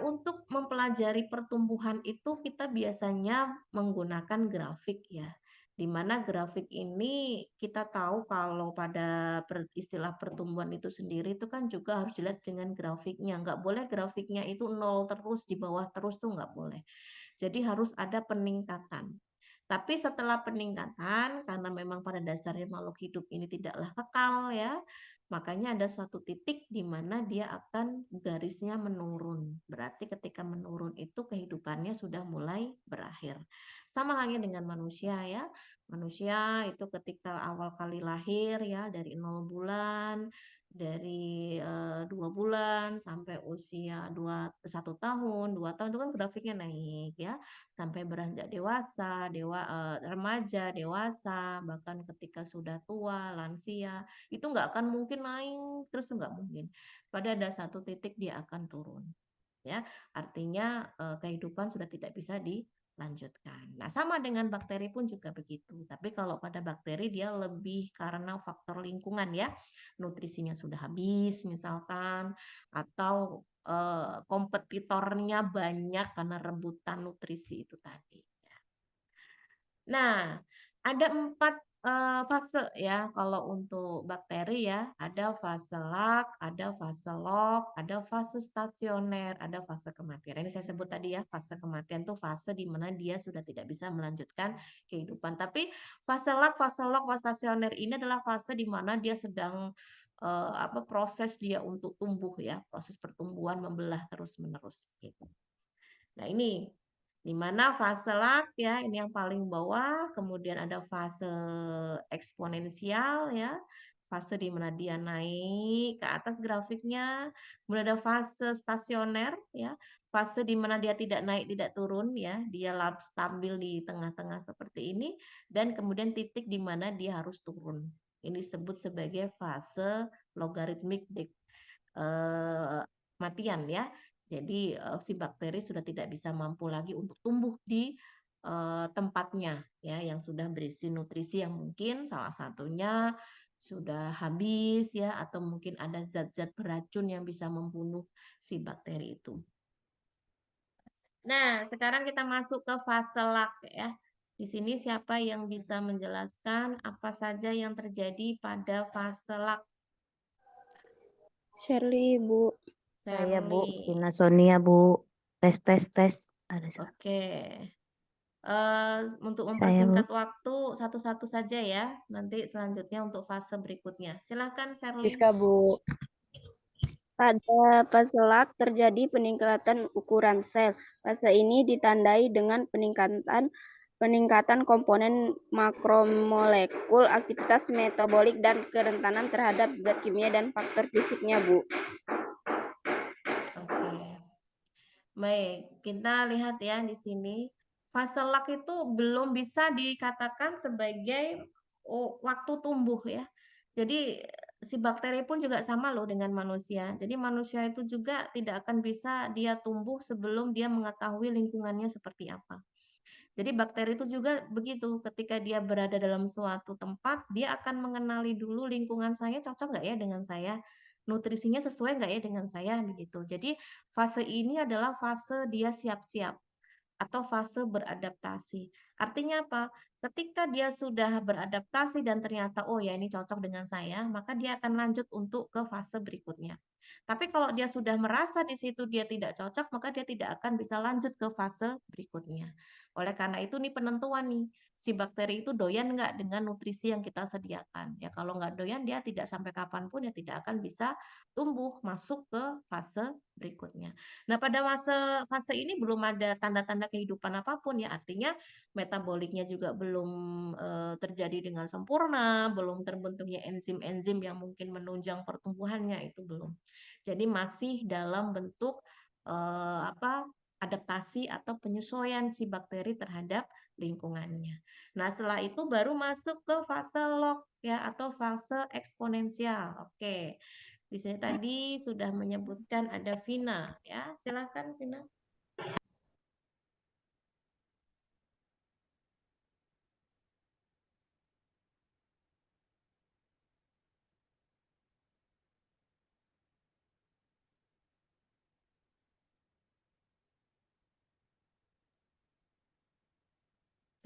untuk mempelajari pertumbuhan itu kita biasanya menggunakan grafik ya. Di mana grafik ini kita tahu kalau pada istilah pertumbuhan itu sendiri itu kan juga harus dilihat dengan grafiknya. Nggak boleh grafiknya itu nol terus, di bawah terus tuh nggak boleh. Jadi harus ada peningkatan. Tapi setelah peningkatan, karena memang pada dasarnya makhluk hidup ini tidaklah kekal ya, makanya ada suatu titik di mana dia akan garisnya menurun. Berarti ketika menurun itu kehidupannya sudah mulai berakhir. Sama halnya dengan manusia ya. Manusia itu ketika awal kali lahir ya dari 0 bulan, dari 2 bulan sampai usia 1 tahun, 2 tahun itu kan grafiknya naik ya, sampai beranjak dewasa, remaja, dewasa, bahkan ketika sudah tua, lansia, itu nggak akan mungkin naik terus, nggak mungkin. Pada ada satu titik dia akan turun. Ya, artinya kehidupan sudah tidak bisa dilanjutkan. Nah, sama dengan bakteri pun juga begitu. Tapi kalau pada bakteri dia lebih karena faktor lingkungan ya, nutrisinya sudah habis misalkan, atau kompetitornya banyak karena rebutan nutrisi itu tadi. Nah, ada 4 fase ya kalau untuk bakteri ya, ada fase lak, ada fase log, ada fase stasioner, ada fase kematian. Ini saya sebut tadi ya, fase kematian itu fase di mana dia sudah tidak bisa melanjutkan kehidupan. Tapi fase lak, fase log, fase stasioner ini adalah fase di mana dia sedang proses dia untuk tumbuh ya, proses pertumbuhan membelah terus-menerus gitu. Nah, ini di mana fase lak ya, ini yang paling bawah, kemudian ada fase eksponensial ya, fase di mana dia naik ke atas grafiknya, kemudian ada fase stasioner ya, fase di mana dia tidak naik tidak turun ya, dia stabil di tengah-tengah seperti ini, dan kemudian titik di mana dia harus turun. Ini disebut sebagai fase logaritmik kematian ya. Jadi si bakteri sudah tidak bisa mampu lagi untuk tumbuh di tempatnya ya, yang sudah berisi nutrisi yang mungkin salah satunya sudah habis ya, atau mungkin ada zat-zat beracun yang bisa membunuh si bakteri itu. Nah, sekarang kita masuk ke fase lak ya. Di sini siapa yang bisa menjelaskan apa saja yang terjadi pada fase lak? Shirley, Bu. Saya Bu, Shirley. Vina Sonia Bu. Tes. Ada suara. Oke. Untuk Saya Bu. mempersingkat waktu satu-satu saja ya. Nanti selanjutnya untuk fase berikutnya. Silakan Shirley. Siska, Bu. Pada fase lak terjadi peningkatan ukuran sel. Fase ini ditandai dengan peningkatan komponen makromolekul, aktivitas metabolik, dan kerentanan terhadap zat kimia dan faktor fisiknya, Bu. Oke. Baik, kita lihat ya di sini. Fase lak itu belum bisa dikatakan sebagai waktu tumbuh ya. Jadi si bakteri pun juga sama loh dengan manusia. Jadi manusia itu juga tidak akan bisa dia tumbuh sebelum dia mengetahui lingkungannya seperti apa. Jadi bakteri itu juga begitu, ketika dia berada dalam suatu tempat, dia akan mengenali dulu lingkungan saya cocok nggak ya dengan saya, nutrisinya sesuai nggak ya dengan saya, begitu. Jadi fase ini adalah fase dia siap-siap atau fase beradaptasi. Artinya apa? Ketika dia sudah beradaptasi dan ternyata, oh ya ini cocok dengan saya, maka dia akan lanjut untuk ke fase berikutnya. Tapi kalau dia sudah merasa di situ dia tidak cocok, maka dia tidak akan bisa lanjut ke fase berikutnya. Oleh karena itu nih penentuan nih, si bakteri itu doyan nggak dengan nutrisi yang kita sediakan. Ya kalau nggak doyan dia tidak sampai kapanpun dia tidak akan bisa tumbuh masuk ke fase berikutnya. Nah pada fase ini belum ada tanda-tanda kehidupan apapun ya, artinya metaboliknya juga belum terjadi dengan sempurna, belum terbentuknya enzim-enzim yang mungkin menunjang pertumbuhannya, itu belum. Jadi masih dalam bentuk adaptasi atau penyesuaian si bakteri terhadap lingkungannya. Nah, setelah itu baru masuk ke fase log ya atau fase eksponensial. Oke. Di sini tadi sudah menyebutkan ada Vina ya. Silakan Vina.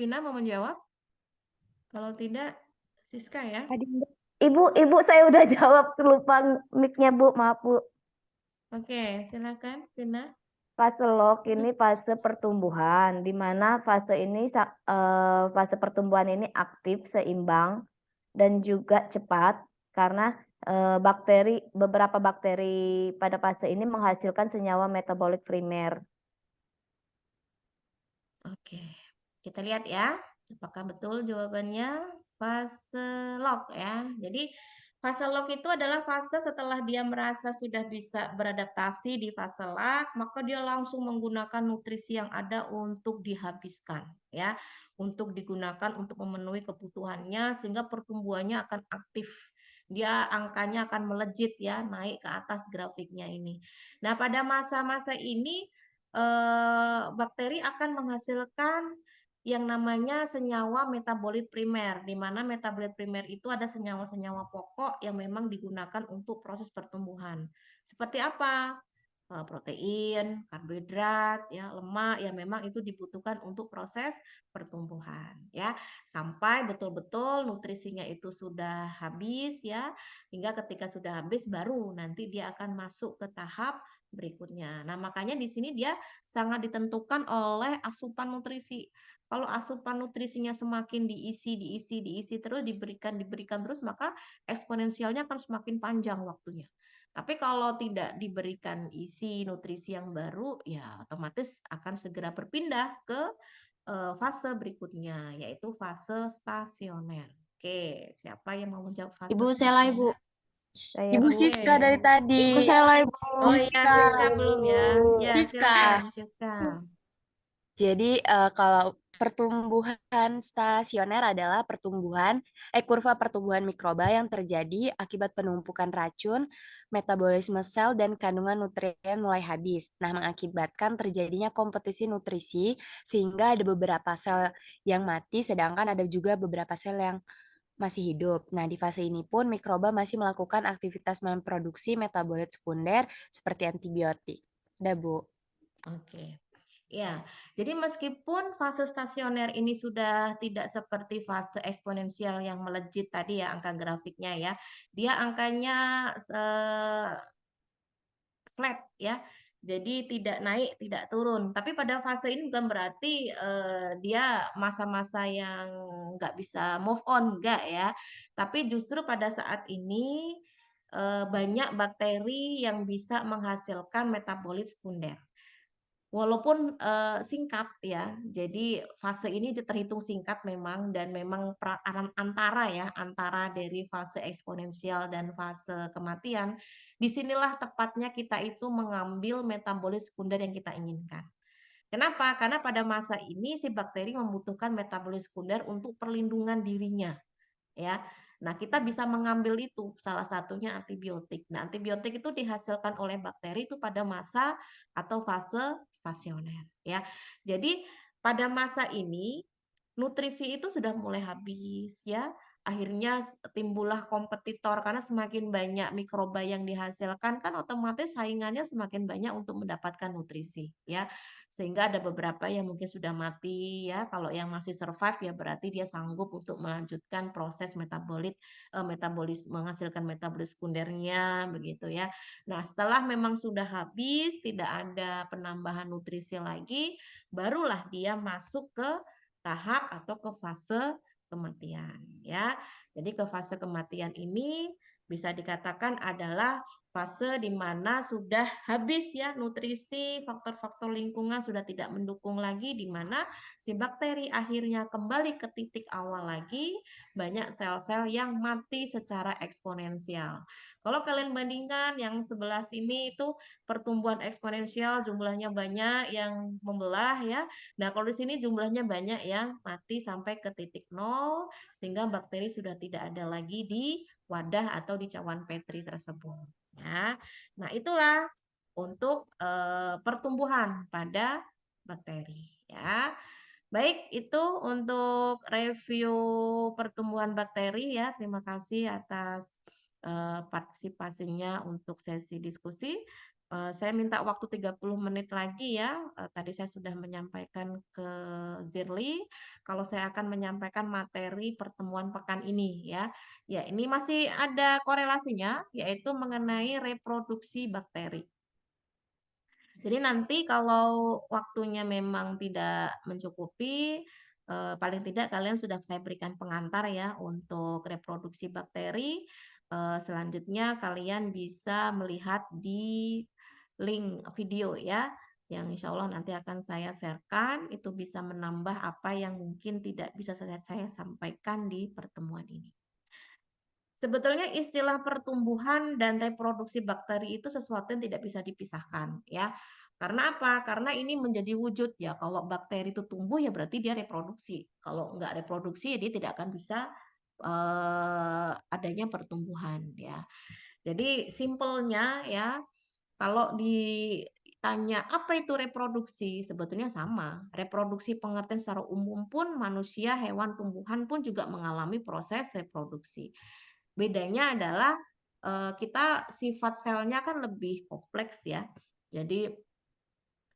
Vina mau menjawab? Kalau tidak, Siska ya. Ibu, saya udah jawab, lupa mic-nya Bu, maaf Bu. Oke, silakan Vina. fase log ini fase pertumbuhan, di mana fase ini fase pertumbuhan ini aktif, seimbang, dan juga cepat karena beberapa bakteri pada fase ini menghasilkan senyawa metabolik primer. Oke, kita lihat ya, apakah betul jawabannya fase log ya. Jadi fase log itu adalah fase setelah dia merasa sudah bisa beradaptasi di fase lag, maka dia langsung menggunakan nutrisi yang ada untuk dihabiskan ya, untuk digunakan untuk memenuhi kebutuhannya sehingga pertumbuhannya akan aktif. Dia angkanya akan melejit ya, naik ke atas grafiknya ini. Nah, pada masa-masa ini bakteri akan menghasilkan yang namanya senyawa metabolit primer, di mana metabolit primer itu ada senyawa-senyawa pokok yang memang digunakan untuk proses pertumbuhan. Seperti apa? Protein, karbohidrat, ya, lemak yang memang itu dibutuhkan untuk proses pertumbuhan, ya. Sampai betul-betul nutrisinya itu sudah habis, ya. Hingga ketika sudah habis baru nanti dia akan masuk ke tahap berikutnya. Nah, makanya di sini dia sangat ditentukan oleh asupan nutrisi. Kalau asupan nutrisinya semakin diisi terus, diberikan terus, maka eksponensialnya akan semakin panjang waktunya. Tapi kalau tidak diberikan isi nutrisi yang baru, ya otomatis akan segera berpindah ke fase berikutnya, yaitu fase stasioner. Oke, siapa yang mau menjawab fase Ibu Sela, stasioner? Ibu. Saya, Ibu Bu. Siska dari tadi. Ibu Sela, Ibu. Oh iya, Siska belum ya. Ya, Siska. silakan Siska. Jadi kalau pertumbuhan stasioner adalah kurva pertumbuhan mikroba yang terjadi akibat penumpukan racun, metabolisme sel dan kandungan nutrien mulai habis. Nah, mengakibatkan terjadinya kompetisi nutrisi sehingga ada beberapa sel yang mati sedangkan ada juga beberapa sel yang masih hidup. Nah, di fase ini pun mikroba masih melakukan aktivitas memproduksi metabolit sekunder seperti antibiotik. Udah, Bu. Oke. Ya, jadi meskipun fase stasioner ini sudah tidak seperti fase eksponensial yang melejit tadi ya angka grafiknya ya, dia angkanya flat ya, jadi tidak naik tidak turun. Tapi pada fase ini bukan berarti dia masa-masa yang nggak bisa move on, enggak ya. Tapi justru pada saat ini banyak bakteri yang bisa menghasilkan metabolit sekunder. Walaupun singkat ya, jadi fase ini terhitung singkat memang dan memang antara dari fase eksponensial dan fase kematian, disinilah tepatnya kita itu mengambil metabolit sekunder yang kita inginkan. Kenapa? Karena pada masa ini si bakteri membutuhkan metabolit sekunder untuk perlindungan dirinya, ya. Nah, kita bisa mengambil itu, salah satunya antibiotik. Nah, antibiotik itu dihasilkan oleh bakteri itu pada masa atau fase stasioner, ya. Jadi, pada masa ini nutrisi itu sudah mulai habis, ya. Akhirnya timbullah kompetitor karena semakin banyak mikroba yang dihasilkan kan otomatis saingannya semakin banyak untuk mendapatkan nutrisi, ya. Sehingga ada beberapa yang mungkin sudah mati ya. Kalau yang masih survive ya berarti dia sanggup untuk melanjutkan proses menghasilkan metabolis sekundernya begitu ya. Nah, setelah memang sudah habis, tidak ada penambahan nutrisi lagi, barulah dia masuk ke tahap atau ke fase kematian ya. Jadi ke fase kematian ini bisa dikatakan adalah fase di mana sudah habis ya nutrisi, faktor-faktor lingkungan sudah tidak mendukung lagi, di mana si bakteri akhirnya kembali ke titik awal lagi, banyak sel-sel yang mati secara eksponensial. Kalau kalian bandingkan yang sebelah sini itu pertumbuhan eksponensial jumlahnya banyak yang membelah ya. Nah, kalau di sini jumlahnya banyak yang mati sampai ke titik nol sehingga bakteri sudah tidak ada lagi di wadah atau di cawan Petri tersebut. Ya. Nah, itulah untuk pertumbuhan pada bakteri. Ya. Baik, itu untuk review pertumbuhan bakteri ya. Terima kasih atas partisipasinya untuk sesi diskusi. Saya minta waktu 30 menit lagi ya. Tadi saya sudah menyampaikan ke Zirli kalau saya akan menyampaikan materi pertemuan pekan ini ya. Ya, ini masih ada korelasinya yaitu mengenai reproduksi bakteri. Jadi nanti kalau waktunya memang tidak mencukupi, paling tidak kalian sudah saya berikan pengantar ya untuk reproduksi bakteri. Selanjutnya kalian bisa melihat di link video ya, yang insya Allah nanti akan saya sharekan. Itu bisa menambah apa yang mungkin tidak bisa saya sampaikan di pertemuan ini. Sebetulnya istilah pertumbuhan dan reproduksi bakteri itu sesuatu yang tidak bisa dipisahkan ya. Karena apa? Karena ini menjadi wujud ya. Kalau bakteri itu tumbuh ya berarti dia reproduksi. Kalau nggak reproduksi ya dia tidak akan bisa adanya pertumbuhan ya. Jadi simpelnya ya, kalau ditanya apa itu reproduksi, sebetulnya sama. Reproduksi pengertian secara umum pun manusia, hewan, tumbuhan pun juga mengalami proses reproduksi. Bedanya adalah kita sifat selnya kan lebih kompleks ya. Jadi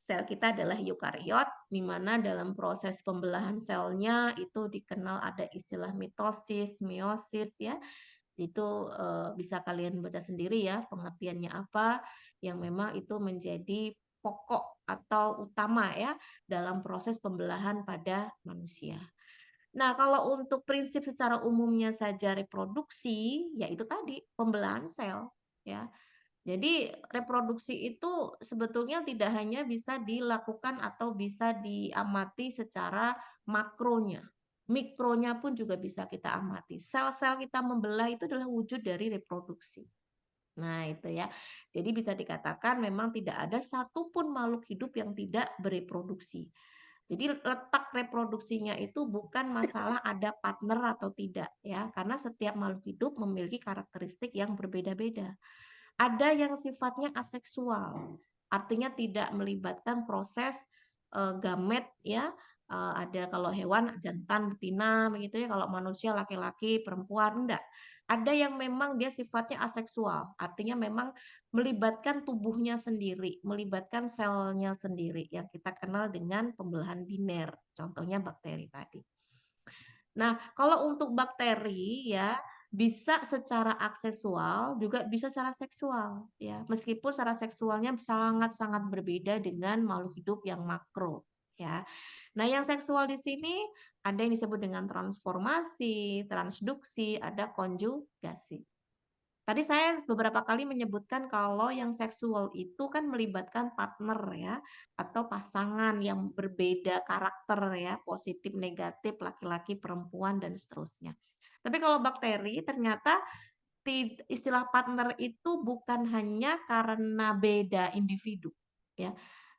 sel kita adalah eukariot, di mana dalam proses pembelahan selnya itu dikenal ada istilah mitosis, meiosis ya. Itu bisa kalian baca sendiri ya pengertiannya apa, yang memang itu menjadi pokok atau utama ya dalam proses pembelahan pada manusia. Nah, kalau untuk prinsip secara umumnya saja reproduksi, yaitu tadi pembelahan sel, ya. Jadi reproduksi itu sebetulnya tidak hanya bisa dilakukan atau bisa diamati secara makronya, mikronya pun juga bisa kita amati. Sel-sel kita membelah itu adalah wujud dari reproduksi. Nah, itu ya. Jadi bisa dikatakan memang tidak ada satupun makhluk hidup yang tidak bereproduksi. Jadi letak reproduksinya itu bukan masalah ada partner atau tidak ya, karena setiap makhluk hidup memiliki karakteristik yang berbeda-beda. Ada yang sifatnya aseksual, artinya tidak melibatkan proses gamet ya. Ada kalau hewan jantan betina begitu ya, kalau manusia laki-laki perempuan enggak. Ada yang memang dia sifatnya aseksual, artinya memang melibatkan tubuhnya sendiri, melibatkan selnya sendiri yang kita kenal dengan pembelahan biner, contohnya bakteri tadi. Nah, kalau untuk bakteri ya bisa secara aksesual juga bisa secara seksual ya. Meskipun secara seksualnya sangat-sangat berbeda dengan makhluk hidup yang makro ya. Nah, yang seksual di sini ada yang disebut dengan transformasi, transduksi, ada konjugasi. Tadi saya beberapa kali menyebutkan kalau yang seksual itu kan melibatkan partner ya, atau pasangan yang berbeda karakter ya, positif, negatif, laki-laki, perempuan, dan seterusnya. Tapi kalau bakteri ternyata istilah partner itu bukan hanya karena beda individu ya,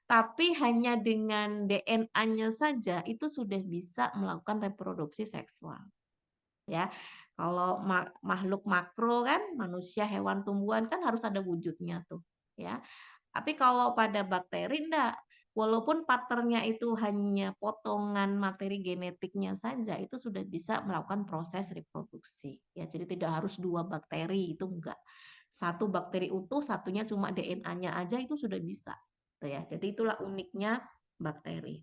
tapi hanya dengan DNA-nya saja itu sudah bisa melakukan reproduksi seksual. Ya, kalau makhluk makro kan manusia, hewan, tumbuhan kan harus ada wujudnya tuh, ya. Tapi kalau pada bakteri enggak, walaupun patternnya itu hanya potongan materi genetiknya saja, itu sudah bisa melakukan proses reproduksi. Ya, jadi tidak harus dua bakteri itu enggak. Satu bakteri utuh, satunya cuma DNA-nya aja itu sudah bisa. Tuh ya, jadi itulah uniknya bakteri.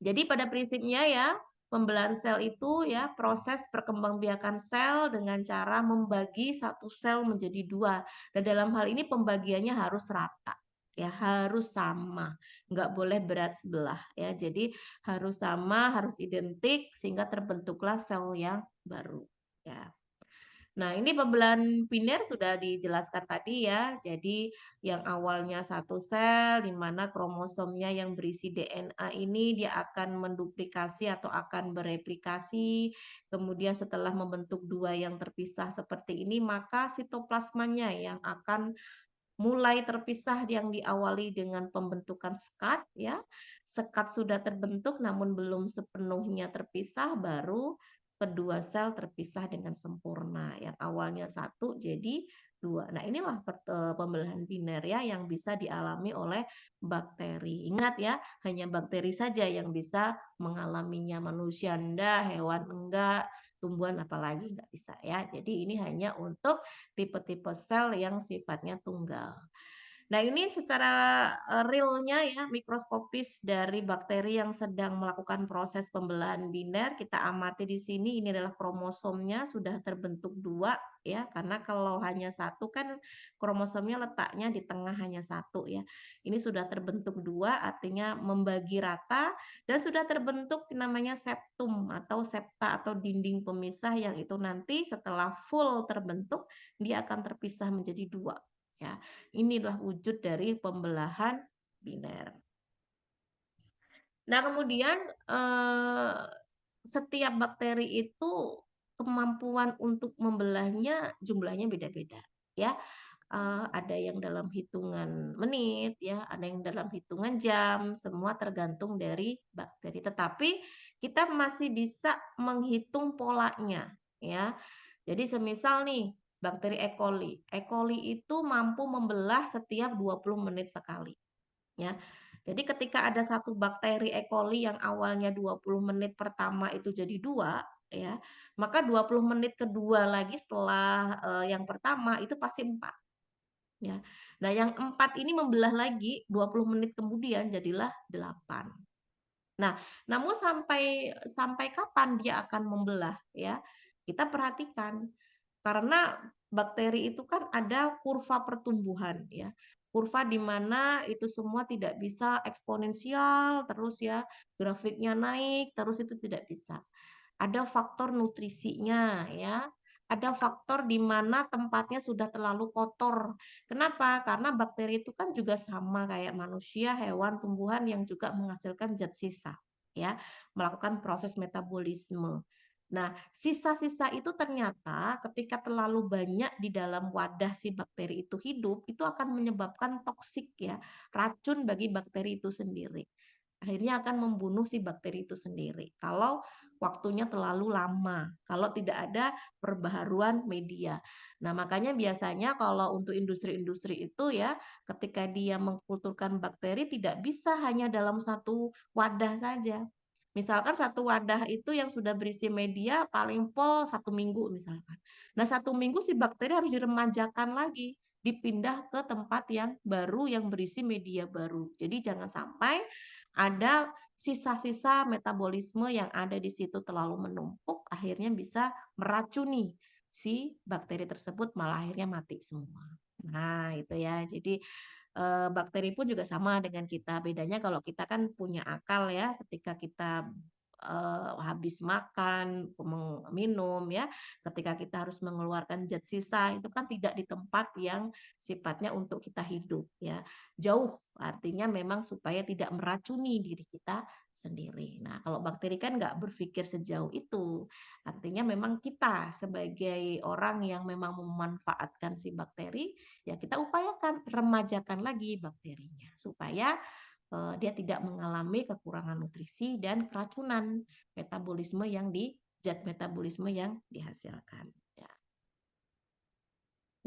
Jadi pada prinsipnya ya, pembelahan sel itu ya proses perkembangbiakan sel dengan cara membagi satu sel menjadi dua. Dan dalam hal ini pembagiannya harus rata, ya harus sama, nggak boleh berat sebelah ya. Jadi harus sama, harus identik sehingga terbentuklah sel yang baru. Ya. Nah, ini pembelahan biner sudah dijelaskan tadi ya. Jadi yang awalnya satu sel, di mana kromosomnya yang berisi DNA ini dia akan menduplikasi atau akan bereplikasi. Kemudian setelah membentuk dua yang terpisah seperti ini, maka sitoplasmanya yang akan mulai terpisah yang diawali dengan pembentukan sekat ya. Sekat sudah terbentuk namun belum sepenuhnya terpisah, baru kedua sel terpisah dengan sempurna. Yang awalnya satu jadi dua. Nah, inilah pembelahan biner ya yang bisa dialami oleh bakteri. Ingat ya, hanya bakteri saja yang bisa mengalaminya, manusia enggak, hewan enggak, tumbuhan apalagi enggak bisa ya. Jadi ini hanya untuk tipe-tipe sel yang sifatnya tunggal. Nah, ini secara realnya ya, mikroskopis dari bakteri yang sedang melakukan proses pembelahan biner, kita amati di sini, ini adalah kromosomnya sudah terbentuk 2 ya, karena kalau hanya 1 kan kromosomnya letaknya di tengah hanya 1 ya. Ini sudah terbentuk 2, artinya membagi rata, dan sudah terbentuk namanya septum atau septa atau dinding pemisah, yang itu nanti setelah full terbentuk, dia akan terpisah menjadi 2 ya. Inilah wujud dari pembelahan biner. Nah, kemudian setiap bakteri itu kemampuan untuk membelahnya jumlahnya beda-beda ya. Ada yang dalam hitungan menit ya, ada yang dalam hitungan jam, semua tergantung dari bakteri. Tetapi kita masih bisa menghitung polanya ya. Jadi semisal nih bakteri E. coli. E. coli itu mampu membelah setiap 20 menit sekali ya. Jadi ketika ada satu bakteri E. coli yang awalnya 20 menit pertama itu jadi 2 ya, maka 20 menit kedua lagi setelah yang pertama itu pasti 4 ya. Nah, yang 4 ini membelah lagi 20 menit kemudian jadilah 8. Nah, namun sampai kapan dia akan membelah ya? Kita perhatikan. Karena bakteri itu kan ada kurva pertumbuhan ya. Kurva di mana itu semua tidak bisa eksponensial terus ya, grafiknya naik terus itu tidak bisa. Ada faktor nutrisinya ya. Ada faktor di mana tempatnya sudah terlalu kotor. Kenapa? Karena bakteri itu kan juga sama kayak manusia, hewan, tumbuhan yang juga menghasilkan zat sisa ya, melakukan proses metabolisme. Nah, sisa-sisa itu ternyata ketika terlalu banyak di dalam wadah si bakteri itu hidup, itu akan menyebabkan toksik ya, racun bagi bakteri itu sendiri. Akhirnya akan membunuh si bakteri itu sendiri kalau waktunya terlalu lama, kalau tidak ada perbaharuan media. Nah, makanya biasanya kalau untuk industri-industri itu ya, ketika dia mengkulturkan bakteri tidak bisa hanya dalam satu wadah saja. Misalkan satu wadah itu yang sudah berisi media paling pol 1 minggu misalkan. Nah, 1 minggu si bakteri harus diremajakan lagi, dipindah ke tempat yang baru yang berisi media baru. Jadi jangan sampai ada sisa-sisa metabolisme yang ada di situ terlalu menumpuk, akhirnya bisa meracuni si bakteri tersebut, malah akhirnya mati semua. Nah, itu ya. Jadi bakteri pun juga sama dengan kita. Bedanya kalau kita kan punya akal ya, ketika kita habis makan, minum ya, ketika kita harus mengeluarkan zat sisa itu kan tidak di tempat yang sifatnya untuk kita hidup ya. Jauh, artinya memang supaya tidak meracuni diri kita sendiri. Nah, kalau bakteri kan nggak berpikir sejauh itu. Artinya memang kita sebagai orang yang memang memanfaatkan si bakteri, ya kita upayakan remajakan lagi bakterinya supaya dia tidak mengalami kekurangan nutrisi dan keracunan metabolisme zat metabolisme yang dihasilkan. Ya.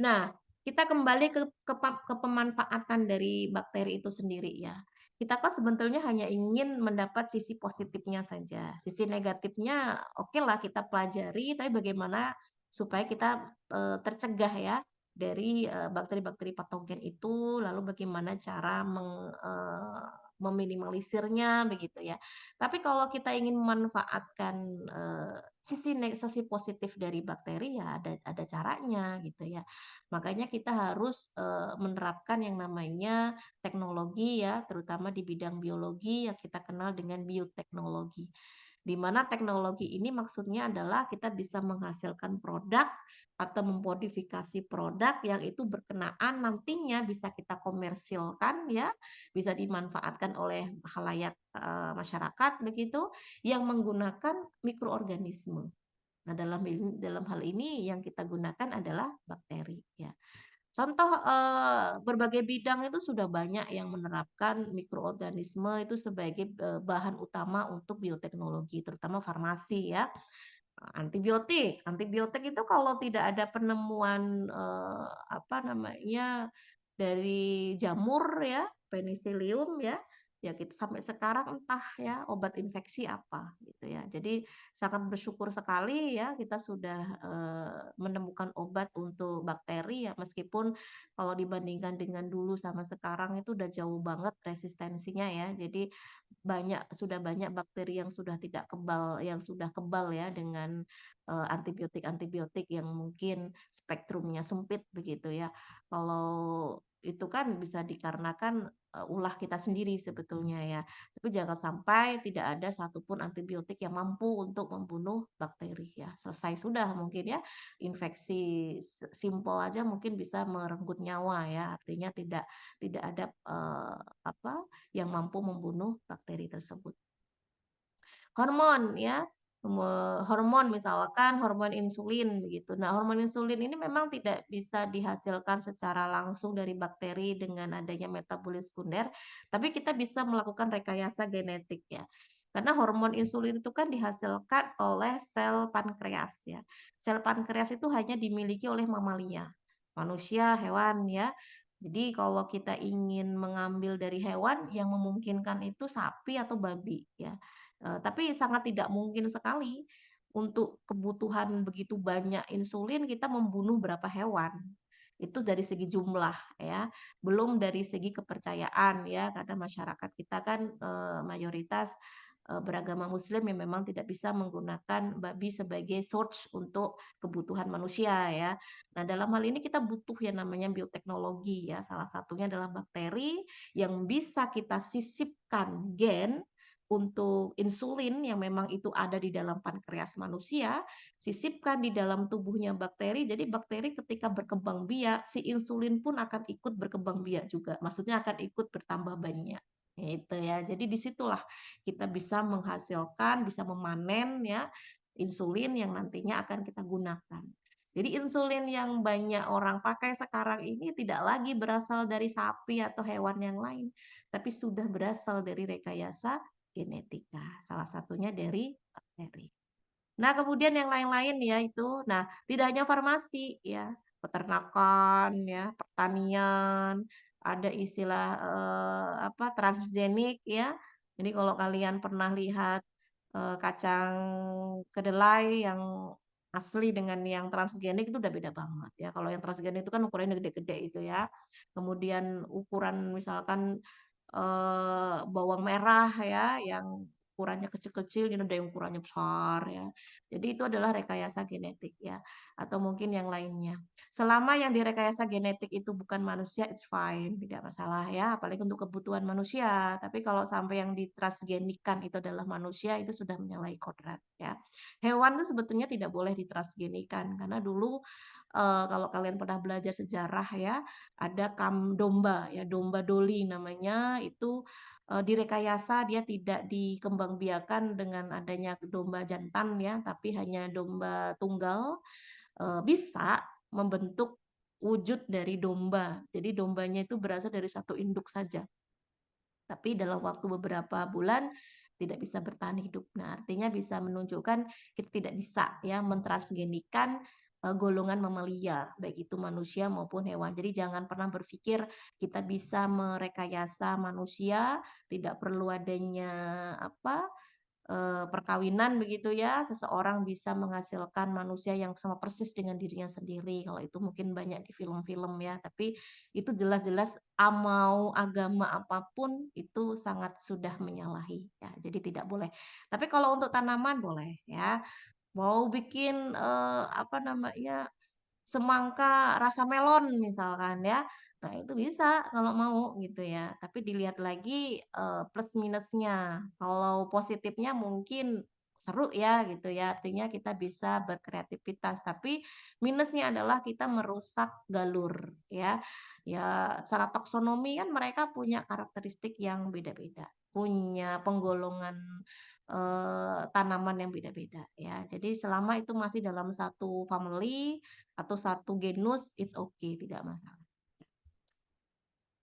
Nah, kita kembali ke pemanfaatan dari bakteri itu sendiri ya. Kita kan sebetulnya hanya ingin mendapat sisi positifnya saja. Sisi negatifnya oke lah kita pelajari, tapi bagaimana supaya kita tercegah ya dari bakteri-bakteri patogen itu, lalu bagaimana cara meminimalisirnya begitu ya. Tapi kalau kita ingin memanfaatkan sisi positif dari bakteri ya ada caranya gitu ya. Makanya kita harus menerapkan yang namanya teknologi ya, terutama di bidang biologi yang kita kenal dengan bioteknologi. Di mana teknologi ini maksudnya adalah kita bisa menghasilkan produk atau memodifikasi produk yang itu berkenaan nantinya bisa kita komersilkan ya, bisa dimanfaatkan oleh khalayak masyarakat begitu yang menggunakan mikroorganisme. Nah, dalam hal ini yang kita gunakan adalah bakteri ya. Contoh berbagai bidang itu sudah banyak yang menerapkan mikroorganisme itu sebagai bahan utama untuk bioteknologi, terutama farmasi ya. Antibiotik itu kalau tidak ada penemuan apa namanya dari jamur ya, penicillium ya, ya kita sampai sekarang entah ya obat infeksi apa gitu ya. Jadi sangat bersyukur sekali ya kita sudah menemukan obat untuk bakteri ya, meskipun kalau dibandingkan dengan dulu sama sekarang itu udah jauh banget resistensinya ya. Jadi sudah banyak bakteri yang sudah tidak kebal, yang sudah kebal ya dengan antibiotik-antibiotik yang mungkin spektrumnya sempit begitu ya. Kalau itu kan bisa dikarenakan ulah kita sendiri sebetulnya ya. Tapi jangan sampai tidak ada satupun antibiotik yang mampu untuk membunuh bakteri ya. Selesai sudah mungkin ya. Infeksi simpel aja mungkin bisa merenggut nyawa ya. Artinya tidak ada apa yang mampu membunuh bakteri tersebut. Hormon ya, hormon misalkan hormon insulin begitu. Nah, hormon insulin ini memang tidak bisa dihasilkan secara langsung dari bakteri dengan adanya metabolis sekunder, tapi kita bisa melakukan rekayasa genetik ya. Karena hormon insulin itu kan dihasilkan oleh sel pankreas ya. Sel pankreas itu hanya dimiliki oleh mamalia, manusia, hewan ya. Jadi kalau kita ingin mengambil dari hewan yang memungkinkan itu sapi atau babi ya. Tapi sangat tidak mungkin sekali untuk kebutuhan begitu banyak insulin kita membunuh berapa hewan. Itu dari segi jumlah ya, belum dari segi kepercayaan ya, karena masyarakat kita kan mayoritas beragama Muslim yang memang tidak bisa menggunakan babi sebagai source untuk kebutuhan manusia ya. Nah, dalam hal ini kita butuh yang namanya bioteknologi ya. Salah satunya adalah bakteri yang bisa kita sisipkan gen untuk insulin yang memang itu ada di dalam pankreas manusia, sisipkan di dalam tubuhnya bakteri. Jadi bakteri ketika berkembang biak, si insulin pun akan ikut berkembang biak juga. Maksudnya akan ikut bertambah banyak. Itu ya. Jadi disitulah kita bisa menghasilkan, bisa memanen ya insulin yang nantinya akan kita gunakan. Jadi insulin yang banyak orang pakai sekarang ini tidak lagi berasal dari sapi atau hewan yang lain, tapi sudah berasal dari rekayasa genetika, salah satunya dari bakteri. Nah, kemudian yang lain-lain ya itu, nah tidak hanya farmasi ya, peternakan ya, pertanian, ada istilah apa transgenik ya. Jadi kalau kalian pernah lihat kacang kedelai yang asli dengan yang transgenik itu udah beda banget ya. Kalau yang transgenik itu kan ukurannya gede-gede itu ya. Kemudian ukuran misalkan bawang merah ya yang ukurannya kecil-kecil, ini ada yang ukurannya besar ya. Jadi itu adalah rekayasa genetik ya, atau mungkin yang lainnya. Selama yang direkayasa genetik itu bukan manusia, it's fine, tidak masalah ya, apalagi untuk kebutuhan manusia. Tapi kalau sampai yang ditransgenikan itu adalah manusia, itu sudah menyalahi kodrat ya. Hewan itu sebetulnya tidak boleh ditransgenikan karena dulu kalau kalian pernah belajar sejarah ya, ada domba ya, domba Dolly namanya itu direkayasa, dia tidak dikembangbiakan dengan adanya domba jantan ya, tapi hanya domba tunggal bisa membentuk wujud dari domba. Jadi dombanya itu berasal dari satu induk saja. Tapi dalam waktu beberapa bulan tidak bisa bertahan hidup. Nah, artinya bisa menunjukkan kita tidak bisa ya mentransgenikan golongan mamalia, baik itu manusia maupun hewan. Jadi jangan pernah berpikir kita bisa merekayasa manusia, tidak perlu adanya apa perkawinan begitu ya, seseorang bisa menghasilkan manusia yang sama persis dengan dirinya sendiri. Kalau itu mungkin banyak di film-film ya, tapi itu jelas-jelas mau agama apapun itu sangat sudah menyalahi ya. Jadi tidak boleh. Tapi kalau untuk tanaman boleh ya. Mau bikin apa namanya semangka rasa melon misalkan ya. Nah, itu bisa kalau mau gitu ya. Tapi dilihat lagi plus minusnya. Kalau positifnya mungkin seru ya gitu ya. Artinya kita bisa berkreativitas. Tapi minusnya adalah kita merusak galur ya. Ya, secara taksonomi kan mereka punya karakteristik yang beda-beda. Punya penggolongan tanaman yang beda-beda ya. Jadi selama itu masih dalam satu family atau satu genus, it's okay, tidak masalah.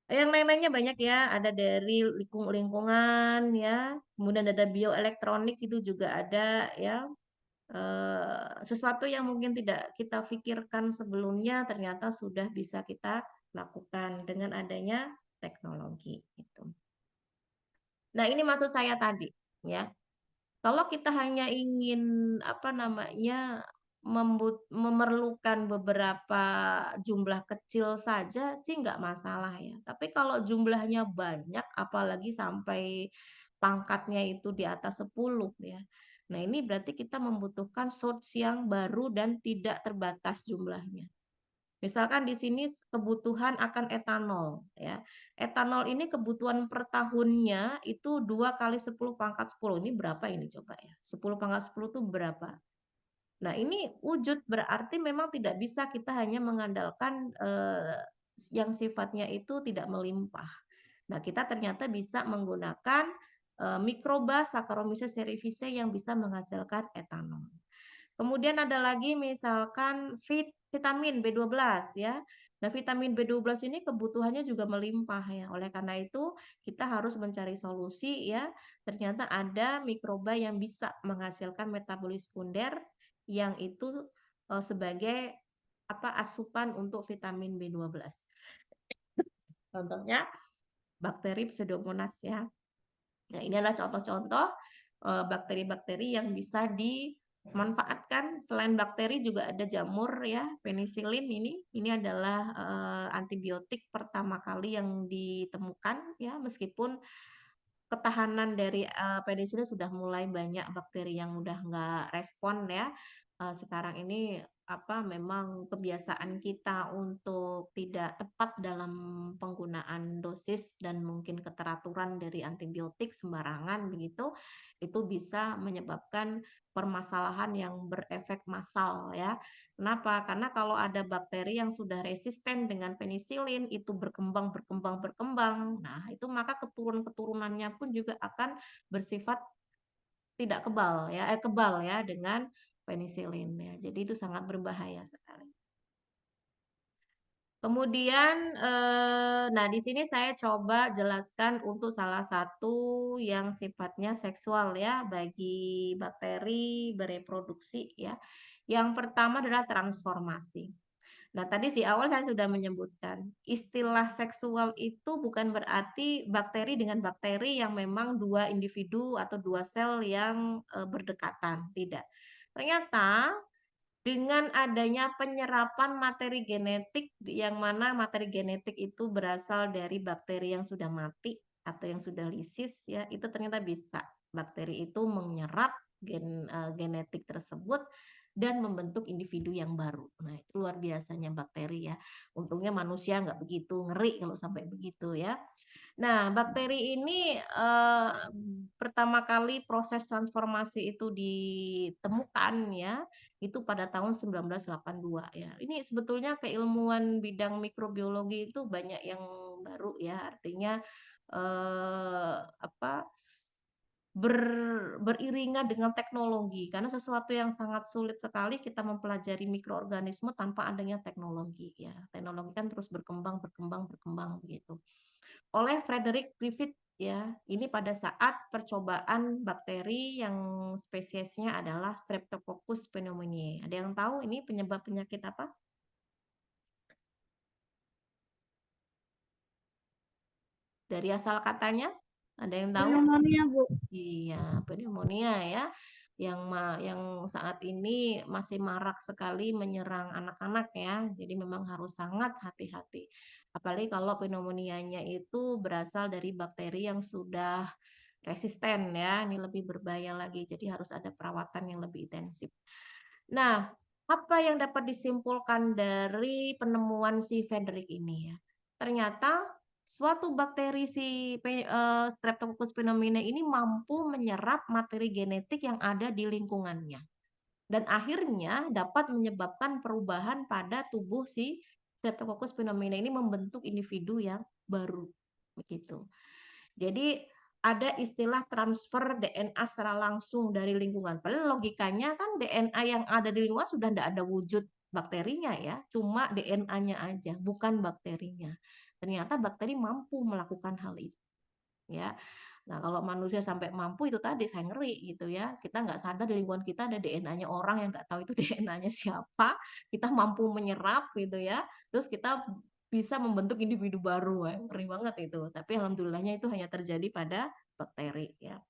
Yang lain-lainnya banyak ya, ada dari lingkungan ya, kemudian ada bioelektronik itu juga ada ya. Sesuatu yang mungkin tidak kita pikirkan sebelumnya ternyata sudah bisa kita lakukan dengan adanya teknologi itu. Nah, ini maksud saya tadi, ya. Kalau kita hanya ingin memerlukan beberapa jumlah kecil saja sih nggak masalah ya. Tapi kalau jumlahnya banyak, apalagi sampai pangkatnya itu di atas 10 ya. Nah, ini berarti kita membutuhkan source yang baru dan tidak terbatas jumlahnya. Misalkan di sini kebutuhan akan etanol ya. Etanol ini kebutuhan per tahunnya itu 2 kali 10 pangkat 10. Ini berapa ini coba ya? 10 pangkat 10 itu berapa? Nah, ini wujud berarti memang tidak bisa kita hanya mengandalkan yang sifatnya itu tidak melimpah. Nah, kita ternyata bisa menggunakan mikroba Saccharomyces cerevisiae yang bisa menghasilkan etanol. Kemudian ada lagi misalkan vitamin B12 ya. Nah, vitamin B12 ini kebutuhannya juga melimpah ya. Oleh karena itu, kita harus mencari solusi ya. Ternyata ada mikroba yang bisa menghasilkan metabolis sekunder yang itu sebagai asupan untuk vitamin B12. Contohnya bakteri Pseudomonas ya. Nah, ini adalah contoh-contoh bakteri-bakteri yang bisa dimanfaatkan. Selain bakteri juga ada jamur ya, penisilin ini adalah antibiotik pertama kali yang ditemukan ya, meskipun ketahanan dari penisilin sudah mulai banyak bakteri yang udah nggak respon ya. Sekarang ini memang kebiasaan kita untuk tidak tepat dalam penggunaan dosis dan mungkin keteraturan dari antibiotik sembarangan begitu, itu bisa menyebabkan permasalahan yang berefek massal ya. Kenapa? Karena kalau ada bakteri yang sudah resisten dengan penisilin itu berkembang. Nah, itu maka keturunan-keturunannya pun juga akan bersifat tidak kebal ya dengan penisilin ya. Jadi itu sangat berbahaya sekali. Kemudian, nah di sini saya coba jelaskan untuk salah satu yang sifatnya seksual ya bagi bakteri bereproduksi ya. Yang pertama adalah transformasi. Nah, tadi di awal saya sudah menyebutkan, istilah seksual itu bukan berarti bakteri dengan bakteri yang memang dua individu atau dua sel yang berdekatan, tidak. Ternyata dengan adanya penyerapan materi genetik yang mana materi genetik itu berasal dari bakteri yang sudah mati atau yang sudah lisis ya, itu ternyata bisa bakteri itu menyerap genetik tersebut dan membentuk individu yang baru. Nah, itu luar biasanya bakteri ya. Untungnya manusia nggak begitu ngeri kalau sampai begitu ya. Nah, bakteri ini pertama kali proses transformasi itu ditemukan ya, itu pada tahun 1982 ya. Ini sebetulnya keilmuan bidang mikrobiologi itu banyak yang baru ya, artinya beriringan dengan teknologi karena sesuatu yang sangat sulit sekali kita mempelajari mikroorganisme tanpa adanya teknologi ya. Teknologi kan terus berkembang begitu. Oleh Frederick Griffith ya, ini pada saat percobaan bakteri yang spesiesnya adalah Streptococcus pneumoniae. Ada yang tahu ini penyebab penyakit apa? Dari asal katanya, ada yang tahu? Pneumonia, Bu. Iya, pneumonia ya, yang saat ini masih marak sekali menyerang anak-anak ya. Jadi memang harus sangat hati-hati. Apalagi kalau pneumonianya itu berasal dari bakteri yang sudah resisten ya. Ini lebih berbahaya lagi. Jadi harus ada perawatan yang lebih intensif. Nah, apa yang dapat disimpulkan dari penemuan si Frederick ini ya? Ternyata suatu bakteri Streptococcus pneumoniae ini mampu menyerap materi genetik yang ada di lingkungannya. Dan akhirnya dapat menyebabkan perubahan pada tubuh si Streptococcus pneumoniae ini membentuk individu yang baru. Begitu. Jadi ada istilah transfer DNA secara langsung dari lingkungan. Padahal logikanya kan DNA yang ada di lingkungan sudah tidak ada wujud bakterinya ya, cuma DNA-nya aja, bukan bakterinya. Ternyata bakteri mampu melakukan hal itu. Ya. Nah, kalau manusia sampai mampu itu tadi saya ngeri gitu ya. Kita nggak sadar di lingkungan kita ada DNA-nya orang yang nggak tahu itu DNA-nya siapa. Kita mampu menyerap gitu ya. Terus kita bisa membentuk individu baru. Ngeri banget itu. Tapi alhamdulillahnya itu hanya terjadi pada bakteri ya.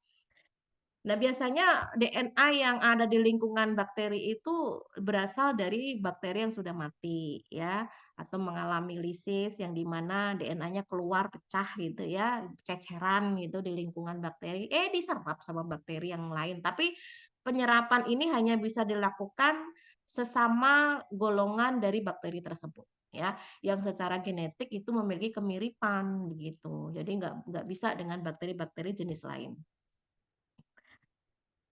Nah, biasanya DNA yang ada di lingkungan bakteri itu berasal dari bakteri yang sudah mati ya, atau mengalami lisis yang dimana DNA-nya keluar pecah gitu ya, ceceran gitu di lingkungan bakteri, diserap sama bakteri yang lain. Tapi penyerapan ini hanya bisa dilakukan sesama golongan dari bakteri tersebut ya, yang secara genetik itu memiliki kemiripan begitu. Jadi nggak bisa dengan bakteri-bakteri jenis lain.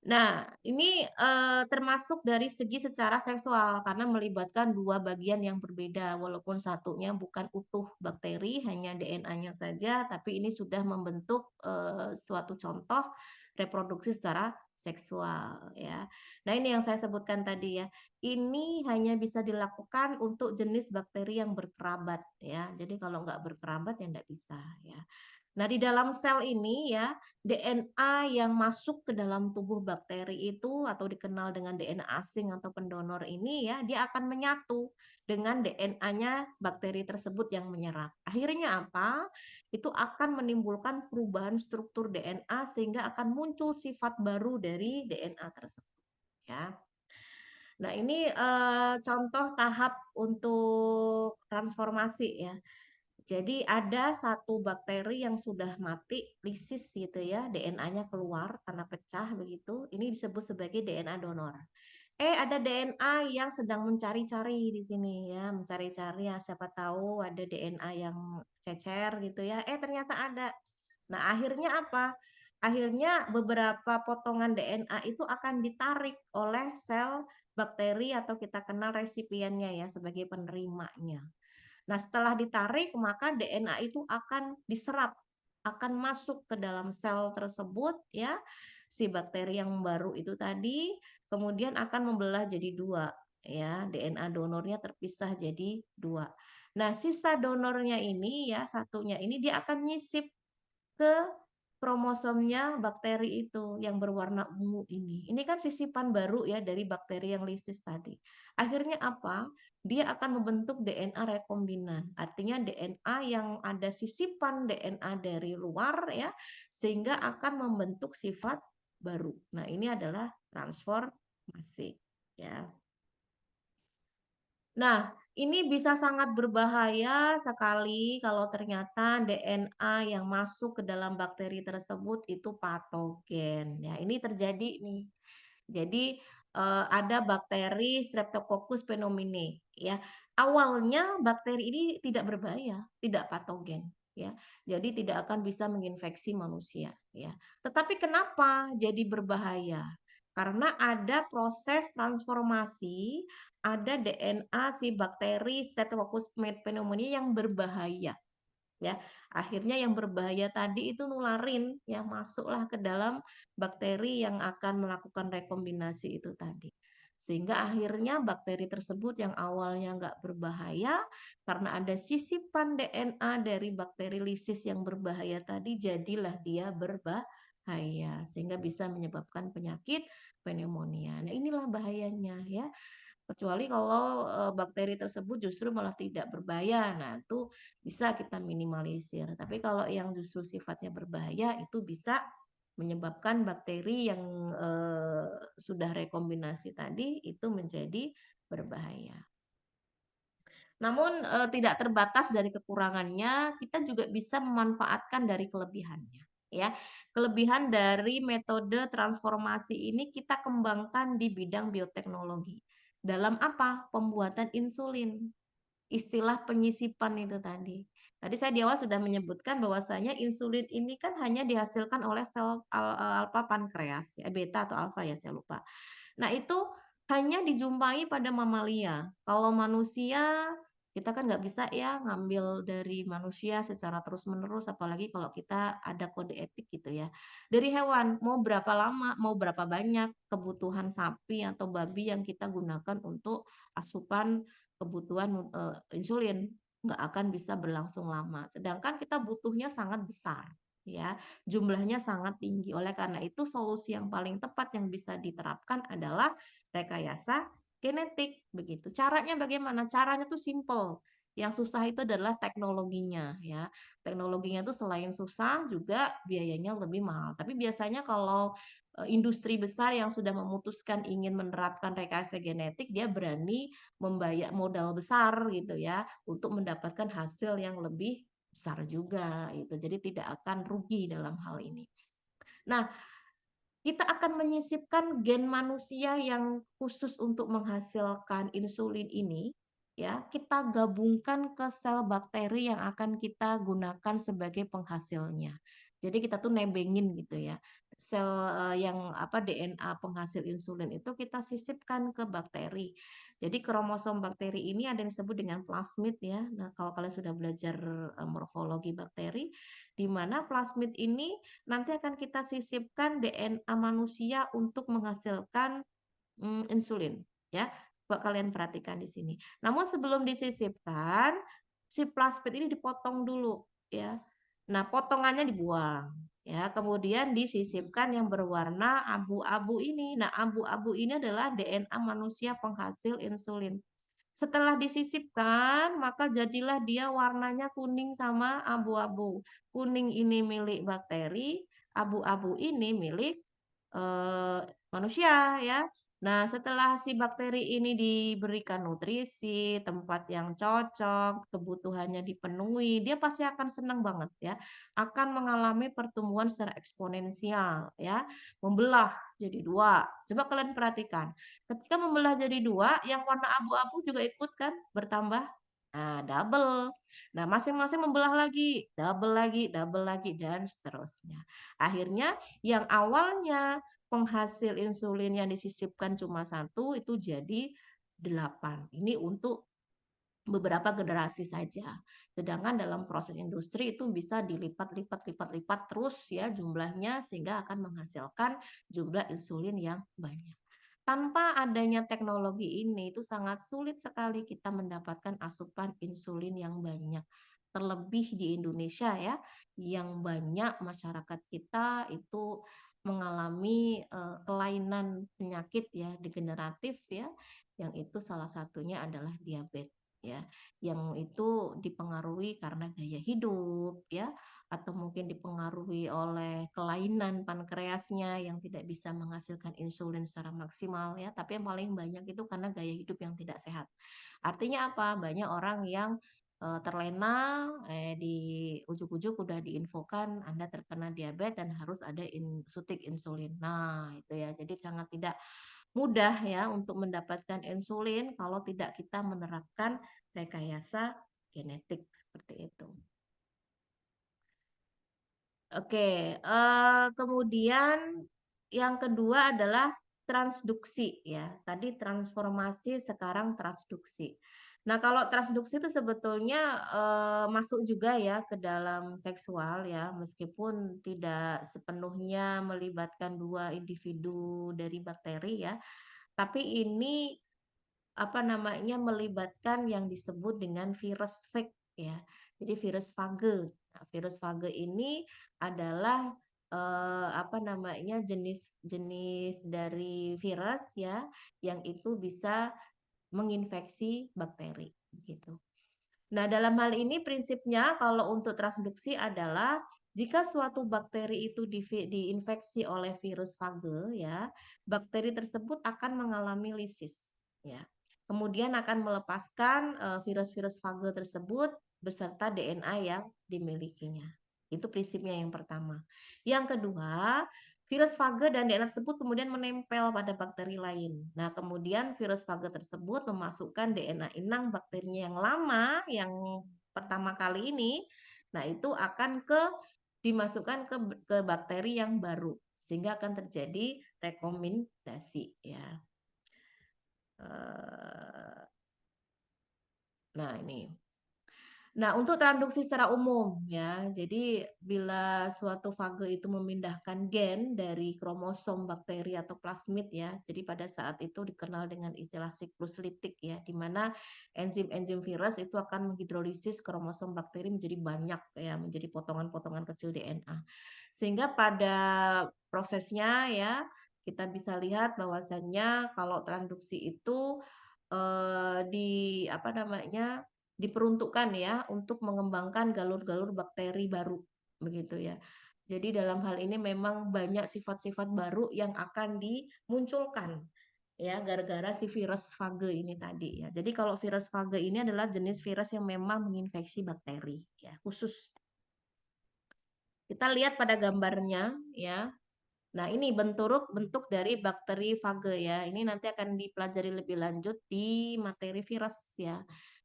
Nah, ini termasuk dari segi secara seksual karena melibatkan dua bagian yang berbeda, walaupun satunya bukan utuh bakteri, hanya DNA-nya saja, tapi ini sudah membentuk suatu contoh reproduksi secara seksual ya. Nah, ini yang saya sebutkan tadi ya. Ini hanya bisa dilakukan untuk jenis bakteri yang berkerabat ya. Jadi kalau nggak berkerabat ya nggak bisa ya. Nah, di dalam sel ini ya, DNA yang masuk ke dalam tubuh bakteri itu atau dikenal dengan DNA asing atau pendonor ini ya, dia akan menyatu dengan DNA-nya bakteri tersebut yang menyerap. Akhirnya apa? Itu akan menimbulkan perubahan struktur DNA sehingga akan muncul sifat baru dari DNA tersebut ya. Nah, ini contoh tahap untuk transformasi ya. Jadi ada satu bakteri yang sudah mati, lisis gitu ya, DNA-nya keluar karena pecah begitu. Ini disebut sebagai DNA donor. Ada DNA yang sedang mencari-cari di sini ya, mencari-cari ya, siapa tahu ada DNA yang cecer gitu ya. Ternyata ada. Nah, akhirnya apa? Akhirnya beberapa potongan DNA itu akan ditarik oleh sel bakteri atau kita kenal resipiennya ya sebagai penerimanya. Nah, setelah ditarik, maka DNA itu akan diserap, akan masuk ke dalam sel tersebut, ya, si bakteri yang baru itu tadi, kemudian akan membelah jadi dua, ya, DNA donornya terpisah jadi dua. Nah, sisa donornya ini, ya, satunya ini dia akan nyisip ke kromosomnya bakteri itu yang berwarna ungu ini. Ini kan sisipan baru ya dari bakteri yang lisis tadi. Akhirnya apa? Dia akan membentuk DNA rekombinan. Artinya DNA yang ada sisipan DNA dari luar ya, sehingga akan membentuk sifat baru. Nah, ini adalah transformasi ya. Nah, ini bisa sangat berbahaya sekali kalau ternyata DNA yang masuk ke dalam bakteri tersebut itu patogen. Ya, ini terjadi nih. Jadi ada bakteri Streptococcus pneumoniae ya. Awalnya bakteri ini tidak berbahaya, tidak patogen ya. Jadi tidak akan bisa menginfeksi manusia ya. Tetapi kenapa jadi berbahaya? Karena ada proses transformasi, ada DNA si bakteri Streptococcus pneumoniae yang berbahaya ya. Akhirnya yang berbahaya tadi itu nularin ya, masuklah ke dalam bakteri yang akan melakukan rekombinasi itu tadi. Sehingga akhirnya bakteri tersebut yang awalnya nggak berbahaya karena ada sisipan DNA dari bakteri lisis yang berbahaya tadi, jadilah dia berbahaya sehingga bisa menyebabkan penyakit pneumonia. Nah, inilah bahayanya ya. Kecuali kalau bakteri tersebut justru malah tidak berbahaya. Nah, itu bisa kita minimalisir. Tapi kalau yang justru sifatnya berbahaya itu bisa menyebabkan bakteri yang sudah rekombinasi tadi itu menjadi berbahaya. Namun tidak terbatas dari kekurangannya, kita juga bisa memanfaatkan dari kelebihannya. Ya, kelebihan dari metode transformasi ini kita kembangkan di bidang bioteknologi. Dalam apa? Pembuatan insulin. Istilah penyisipan itu tadi. Tadi saya di awal sudah menyebutkan bahwasanya insulin ini kan hanya dihasilkan oleh sel alfa pankreas, ya, beta atau alfa ya saya lupa. Nah, itu hanya dijumpai pada mamalia. Kalau manusia kita kan nggak bisa ya ngambil dari manusia secara terus-menerus, apalagi kalau kita ada kode etik gitu ya. Dari hewan, mau berapa lama, mau berapa banyak kebutuhan sapi atau babi yang kita gunakan untuk asupan kebutuhan insulin, nggak akan bisa berlangsung lama. Sedangkan kita butuhnya sangat besar, ya, jumlahnya sangat tinggi. Oleh karena itu, solusi yang paling tepat yang bisa diterapkan adalah rekayasa genetik begitu. Caranya bagaimana? Caranya tuh simple. Yang susah itu adalah teknologinya ya. Teknologinya itu selain susah juga biayanya lebih mahal. Tapi biasanya kalau industri besar yang sudah memutuskan ingin menerapkan rekayasa genetik, dia berani membayar modal besar gitu ya untuk mendapatkan hasil yang lebih besar juga gitu. Jadi tidak akan rugi dalam hal ini. Nah, kita akan menyisipkan gen manusia yang khusus untuk menghasilkan insulin ini, ya, kita gabungkan ke sel bakteri yang akan kita gunakan sebagai penghasilnya. Jadi kita tuh nebengin gitu ya. Sel yang DNA penghasil insulin itu kita sisipkan ke bakteri. Jadi kromosom bakteri ini ada yang disebut dengan plasmid ya. Nah, kalau kalian sudah belajar morfologi bakteri, di mana plasmid ini nanti akan kita sisipkan DNA manusia untuk menghasilkan insulin ya. Coba kalian perhatikan di sini. Namun sebelum disisipkan, si plasmid ini dipotong dulu ya. Nah, potongannya dibuang ya. Kemudian disisipkan yang berwarna abu-abu ini. Nah, abu-abu ini adalah DNA manusia penghasil insulin. Setelah disisipkan, maka jadilah dia warnanya kuning sama abu-abu. Kuning ini milik bakteri, abu-abu ini milik manusia ya. Nah, setelah si bakteri ini diberikan nutrisi, tempat yang cocok, kebutuhannya dipenuhi, dia pasti akan senang banget ya. Akan mengalami pertumbuhan secara eksponensial ya, membelah jadi dua. Coba kalian perhatikan. Ketika membelah jadi dua, yang warna abu-abu juga ikut kan bertambah. Nah, double. Nah, masing-masing membelah lagi, double lagi, dan seterusnya. Akhirnya yang awalnya penghasil insulin yang disisipkan cuma 1 itu jadi 8. Ini untuk beberapa generasi saja. Sedangkan dalam proses industri itu bisa dilipat terus ya jumlahnya sehingga akan menghasilkan jumlah insulin yang banyak. Tanpa adanya teknologi ini itu sangat sulit sekali kita mendapatkan asupan insulin yang banyak. Terlebih di Indonesia ya, yang banyak masyarakat kita itu mengalami kelainan penyakit ya degeneratif ya, yang itu salah satunya adalah diabetes ya, yang itu dipengaruhi karena gaya hidup ya, atau mungkin dipengaruhi oleh kelainan pankreasnya yang tidak bisa menghasilkan insulin secara maksimal ya, tapi yang paling banyak itu karena gaya hidup yang tidak sehat. Artinya apa? Banyak orang yang terlena, di ujuk-ujuk udah diinfokan Anda terkena diabetes dan harus ada suntik insulin. Nah, itu ya. Jadi sangat tidak mudah ya untuk mendapatkan insulin kalau tidak kita menerapkan rekayasa genetik seperti itu. Oke, kemudian yang kedua adalah transduksi ya. Tadi transformasi, sekarang transduksi. Nah, kalau transduksi itu sebetulnya masuk juga ya ke dalam seksual ya, meskipun tidak sepenuhnya melibatkan dua individu dari bakteri ya. Tapi ini melibatkan yang disebut dengan virus fage ya. Jadi virus fage. Nah, virus fage ini adalah jenis-jenis dari virus ya yang itu bisa menginfeksi bakteri gitu. Nah, dalam hal ini prinsipnya kalau untuk transduksi adalah jika suatu bakteri itu diinfeksi oleh virus fage ya, bakteri tersebut akan mengalami lisis ya. Kemudian akan melepaskan virus-virus fage tersebut beserta DNA yang dimilikinya. Itu prinsipnya yang pertama. Yang kedua, virus fage dan DNA tersebut kemudian menempel pada bakteri lain. Nah, kemudian virus fage tersebut memasukkan DNA inang bakterinya yang lama, yang pertama kali ini, nah itu akan dimasukkan ke bakteri yang baru, sehingga akan terjadi rekombinasi ya. Nah, ini. Nah, untuk transduksi secara umum ya, jadi bila suatu fage itu memindahkan gen dari kromosom bakteri atau plasmid ya, jadi pada saat itu dikenal dengan istilah siklus litik ya, di mana enzim-enzim virus itu akan menghidrolisis kromosom bakteri menjadi banyak ya, menjadi potongan-potongan kecil DNA. Sehingga pada prosesnya ya, kita bisa lihat bahwasannya kalau transduksi itu diperuntukkan ya untuk mengembangkan galur-galur bakteri baru begitu ya. Jadi dalam hal ini memang banyak sifat-sifat baru yang akan dimunculkan ya gara-gara si virus fage ini tadi ya. Jadi kalau virus fage ini adalah jenis virus yang memang menginfeksi bakteri ya khusus. Kita lihat pada gambarnya ya. Nah, ini bentuk dari bakteri fage ya. Ini nanti akan dipelajari lebih lanjut di materi virus ya.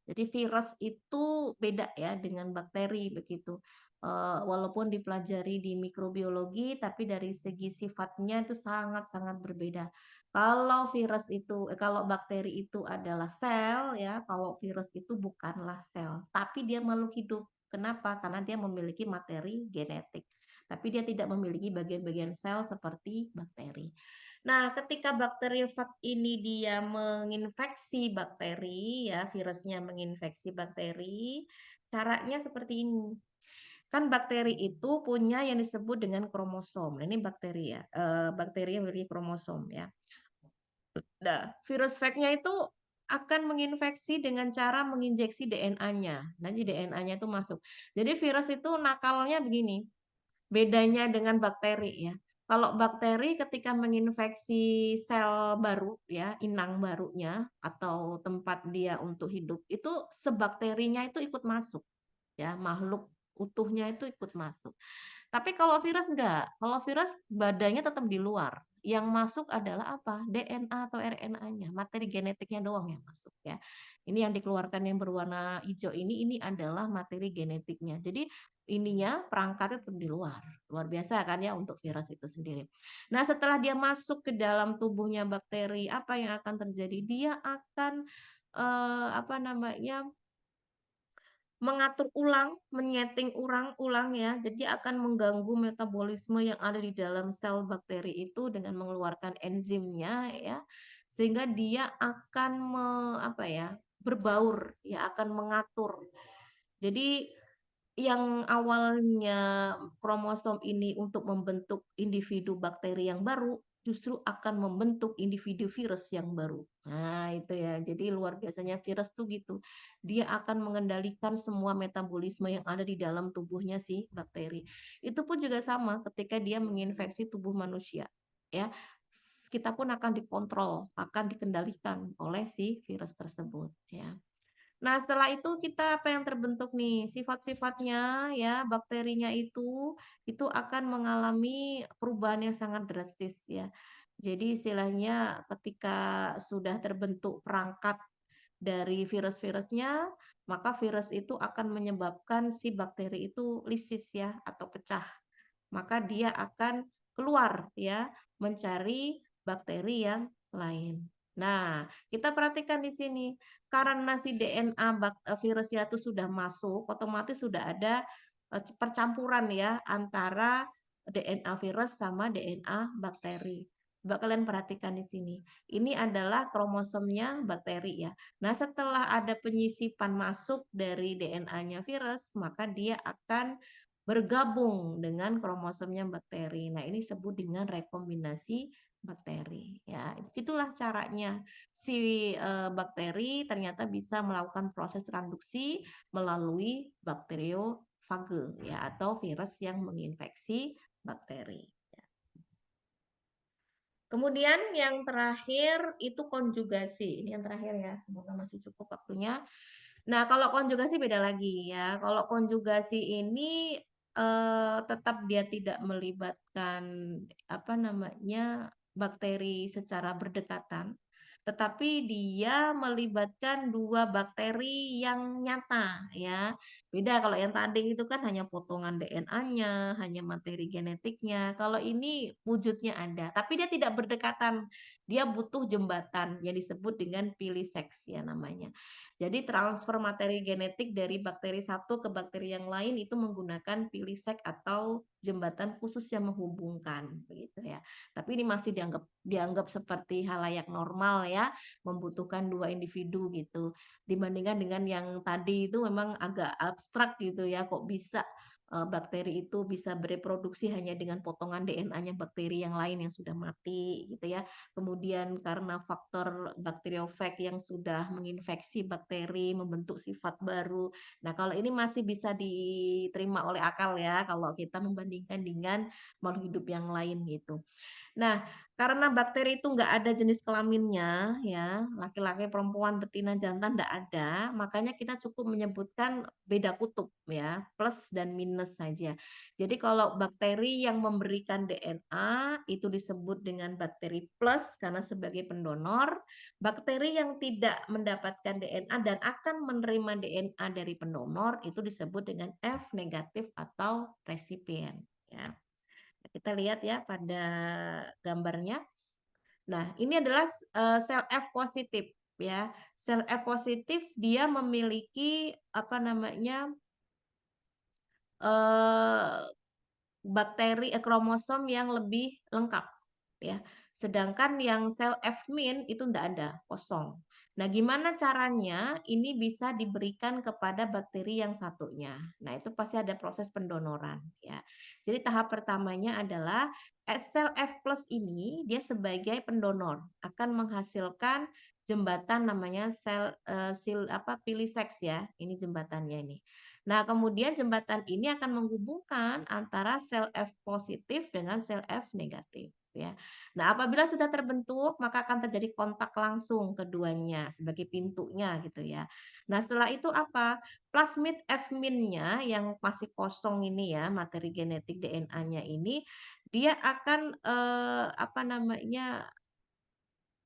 Jadi virus itu beda ya dengan bakteri begitu. Walaupun dipelajari di mikrobiologi, tapi dari segi sifatnya itu sangat-sangat berbeda. Kalau virus itu, kalau bakteri itu adalah sel ya, kalau virus itu bukanlah sel, tapi dia makhluk hidup. Kenapa? Karena dia memiliki materi genetik, tapi dia tidak memiliki bagian-bagian sel seperti bakteri. Nah, ketika bakteri fag ini dia menginfeksi bakteri, ya virusnya menginfeksi bakteri, caranya seperti ini. Kan bakteri itu punya yang disebut dengan kromosom. Ini bakteri ya, bakteri yang memiliki kromosom ya. Nah, virus fagnya itu akan menginfeksi dengan cara menginjeksi DNA-nya. Nanti DNA-nya itu masuk. Jadi virus itu nakalnya begini. Bedanya dengan bakteri ya. Kalau bakteri ketika menginfeksi sel baru ya, inang barunya atau tempat dia untuk hidup, itu sebakterinya itu ikut masuk ya, makhluk utuhnya itu ikut masuk. Tapi kalau virus enggak, kalau virus badannya tetap di luar. Yang masuk adalah apa? DNA atau RNA-nya, materi genetiknya doang yang masuk ya. Ini yang dikeluarkan yang berwarna hijau ini adalah materi genetiknya. Jadi ininya perangkatnya tetap di luar. Luar biasa kan ya untuk virus itu sendiri. Nah, setelah dia masuk ke dalam tubuhnya bakteri, apa yang akan terjadi? Dia akan mengatur ulang, menyeting ulang ya. Jadi akan mengganggu metabolisme yang ada di dalam sel bakteri itu dengan mengeluarkan enzimnya ya. Sehingga dia akan berbaur ya, akan mengatur. Jadi yang awalnya kromosom ini untuk membentuk individu bakteri yang baru justru akan membentuk individu virus yang baru. Nah, itu ya. Jadi luar biasanya virus tuh gitu. Dia akan mengendalikan semua metabolisme yang ada di dalam tubuhnya si bakteri. Itu pun juga sama ketika dia menginfeksi tubuh manusia. Ya, kita pun akan dikontrol, akan dikendalikan oleh si virus tersebut ya. Nah, setelah itu kita apa yang terbentuk nih? Sifat-sifatnya ya, bakterinya itu akan mengalami perubahan yang sangat drastis ya. Jadi istilahnya ketika sudah terbentuk perangkat dari virus-virusnya, maka virus itu akan menyebabkan si bakteri itu lisis ya atau pecah. Maka dia akan keluar ya, mencari bakteri yang lain. Nah, kita perhatikan di sini, karena si DNA virusnya itu sudah masuk, otomatis sudah ada percampuran ya antara DNA virus sama DNA bakteri. Coba kalian perhatikan di sini. Ini adalah kromosomnya bakteri ya. Nah, setelah ada penyisipan masuk dari DNA-nya virus, maka dia akan bergabung dengan kromosomnya bakteri. Nah, ini disebut dengan rekombinasi bakteri ya. Itulah caranya si bakteri ternyata bisa melakukan proses transduksi melalui bakteriofage ya atau virus yang menginfeksi bakteri. Kemudian yang terakhir itu konjugasi. Ini yang terakhir ya, semoga masih cukup waktunya. Nah, kalau konjugasi beda lagi ya. Kalau konjugasi ini tetap dia tidak melibatkan bakteri secara berdekatan, tetapi dia melibatkan dua bakteri yang nyata ya. Beda kalau yang tadi itu kan hanya potongan DNA-nya, hanya materi genetiknya. Kalau ini wujudnya ada, tapi dia tidak berdekatan. Dia butuh jembatan yang disebut dengan piliseks ya namanya. Jadi transfer materi genetik dari bakteri satu ke bakteri yang lain itu menggunakan pilisek atau jembatan khusus yang menghubungkan begitu ya. Tapi ini masih dianggap seperti halayak normal ya, membutuhkan dua individu gitu. Dibandingkan dengan yang tadi itu memang agak abstrak gitu ya, kok bisa bakteri itu bisa bereproduksi hanya dengan potongan DNA-nya bakteri yang lain yang sudah mati gitu ya. Kemudian karena faktor bakteriofag yang sudah menginfeksi bakteri membentuk sifat baru. Nah, kalau ini masih bisa diterima oleh akal ya kalau kita membandingkan dengan makhluk hidup yang lain gitu. Nah, karena bakteri itu nggak ada jenis kelaminnya, ya, laki-laki, perempuan, betina, jantan nggak ada, makanya kita cukup menyebutkan beda kutub, ya, plus dan minus saja. Jadi kalau bakteri yang memberikan DNA itu disebut dengan bakteri plus karena sebagai pendonor, bakteri yang tidak mendapatkan DNA dan akan menerima DNA dari pendonor itu disebut dengan F negatif atau resipien, ya. Kita lihat ya pada gambarnya. Nah, ini adalah sel F positif ya. Sel F positif dia memiliki apa namanya bakteri kromosom yang lebih lengkap ya. Sedangkan yang sel F min itu tidak ada, kosong. Nah, gimana caranya ini bisa diberikan kepada bakteri yang satunya? Nah, itu pasti ada proses pendonoran ya. Jadi tahap pertamanya adalah sel F plus ini dia sebagai pendonor akan menghasilkan jembatan namanya pilisex ya. Ini jembatannya ini. Nah, kemudian jembatan ini akan menghubungkan antara sel F positif dengan sel F negatif ya. Nah, apabila sudah terbentuk, maka akan terjadi kontak langsung keduanya sebagai pintunya gitu ya. Nah, setelah itu apa? Plasmid F min-nya yang masih kosong ini ya, materi genetik DNA-nya ini dia akan apa namanya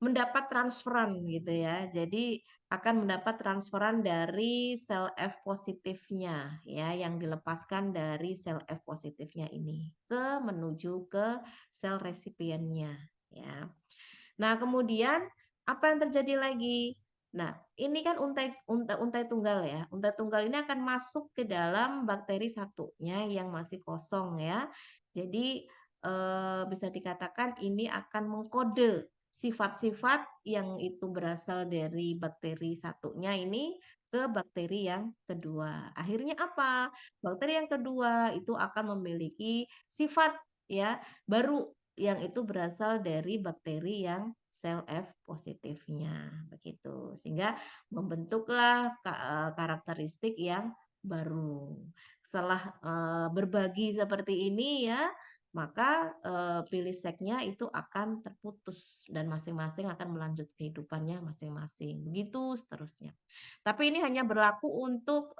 mendapat transferan gitu ya. Jadi akan mendapat transferan dari sel F positifnya ya yang dilepaskan dari sel F positifnya ini ke menuju ke sel resipiennya ya. Nah, kemudian apa yang terjadi lagi? Nah, ini kan untai tunggal ya. Untai tunggal ini akan masuk ke dalam bakteri satunya yang masih kosong ya. Jadi bisa dikatakan ini akan mengkode sifat-sifat yang itu berasal dari bakteri satunya ini ke bakteri yang kedua. Akhirnya apa? Bakteri yang kedua itu akan memiliki sifat ya baru yang itu berasal dari bakteri yang sel F positifnya begitu. Sehingga membentuklah karakteristik yang baru. Setelah berbagi seperti ini ya, maka piliseknya itu akan terputus dan masing-masing akan melanjut kehidupannya masing-masing. Begitu seterusnya. Tapi ini hanya berlaku untuk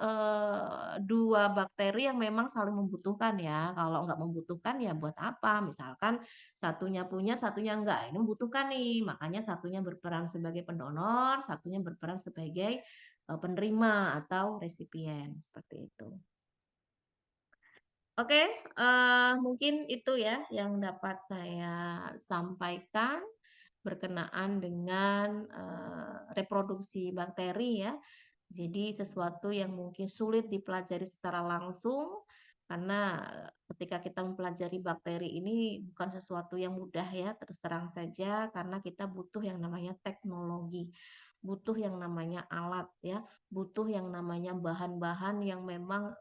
dua bakteri yang memang saling membutuhkan ya. Kalau nggak membutuhkan ya buat apa? Misalkan satunya punya, satunya enggak. Ini membutuhkan nih, makanya satunya berperan sebagai pendonor, satunya berperan sebagai penerima atau resipien seperti itu. Oke, mungkin itu ya yang dapat saya sampaikan berkenaan dengan reproduksi bakteri ya. Jadi sesuatu yang mungkin sulit dipelajari secara langsung karena ketika kita mempelajari bakteri ini bukan sesuatu yang mudah ya, terus terang saja karena kita butuh yang namanya teknologi, butuh yang namanya alat ya, butuh yang namanya bahan-bahan yang memang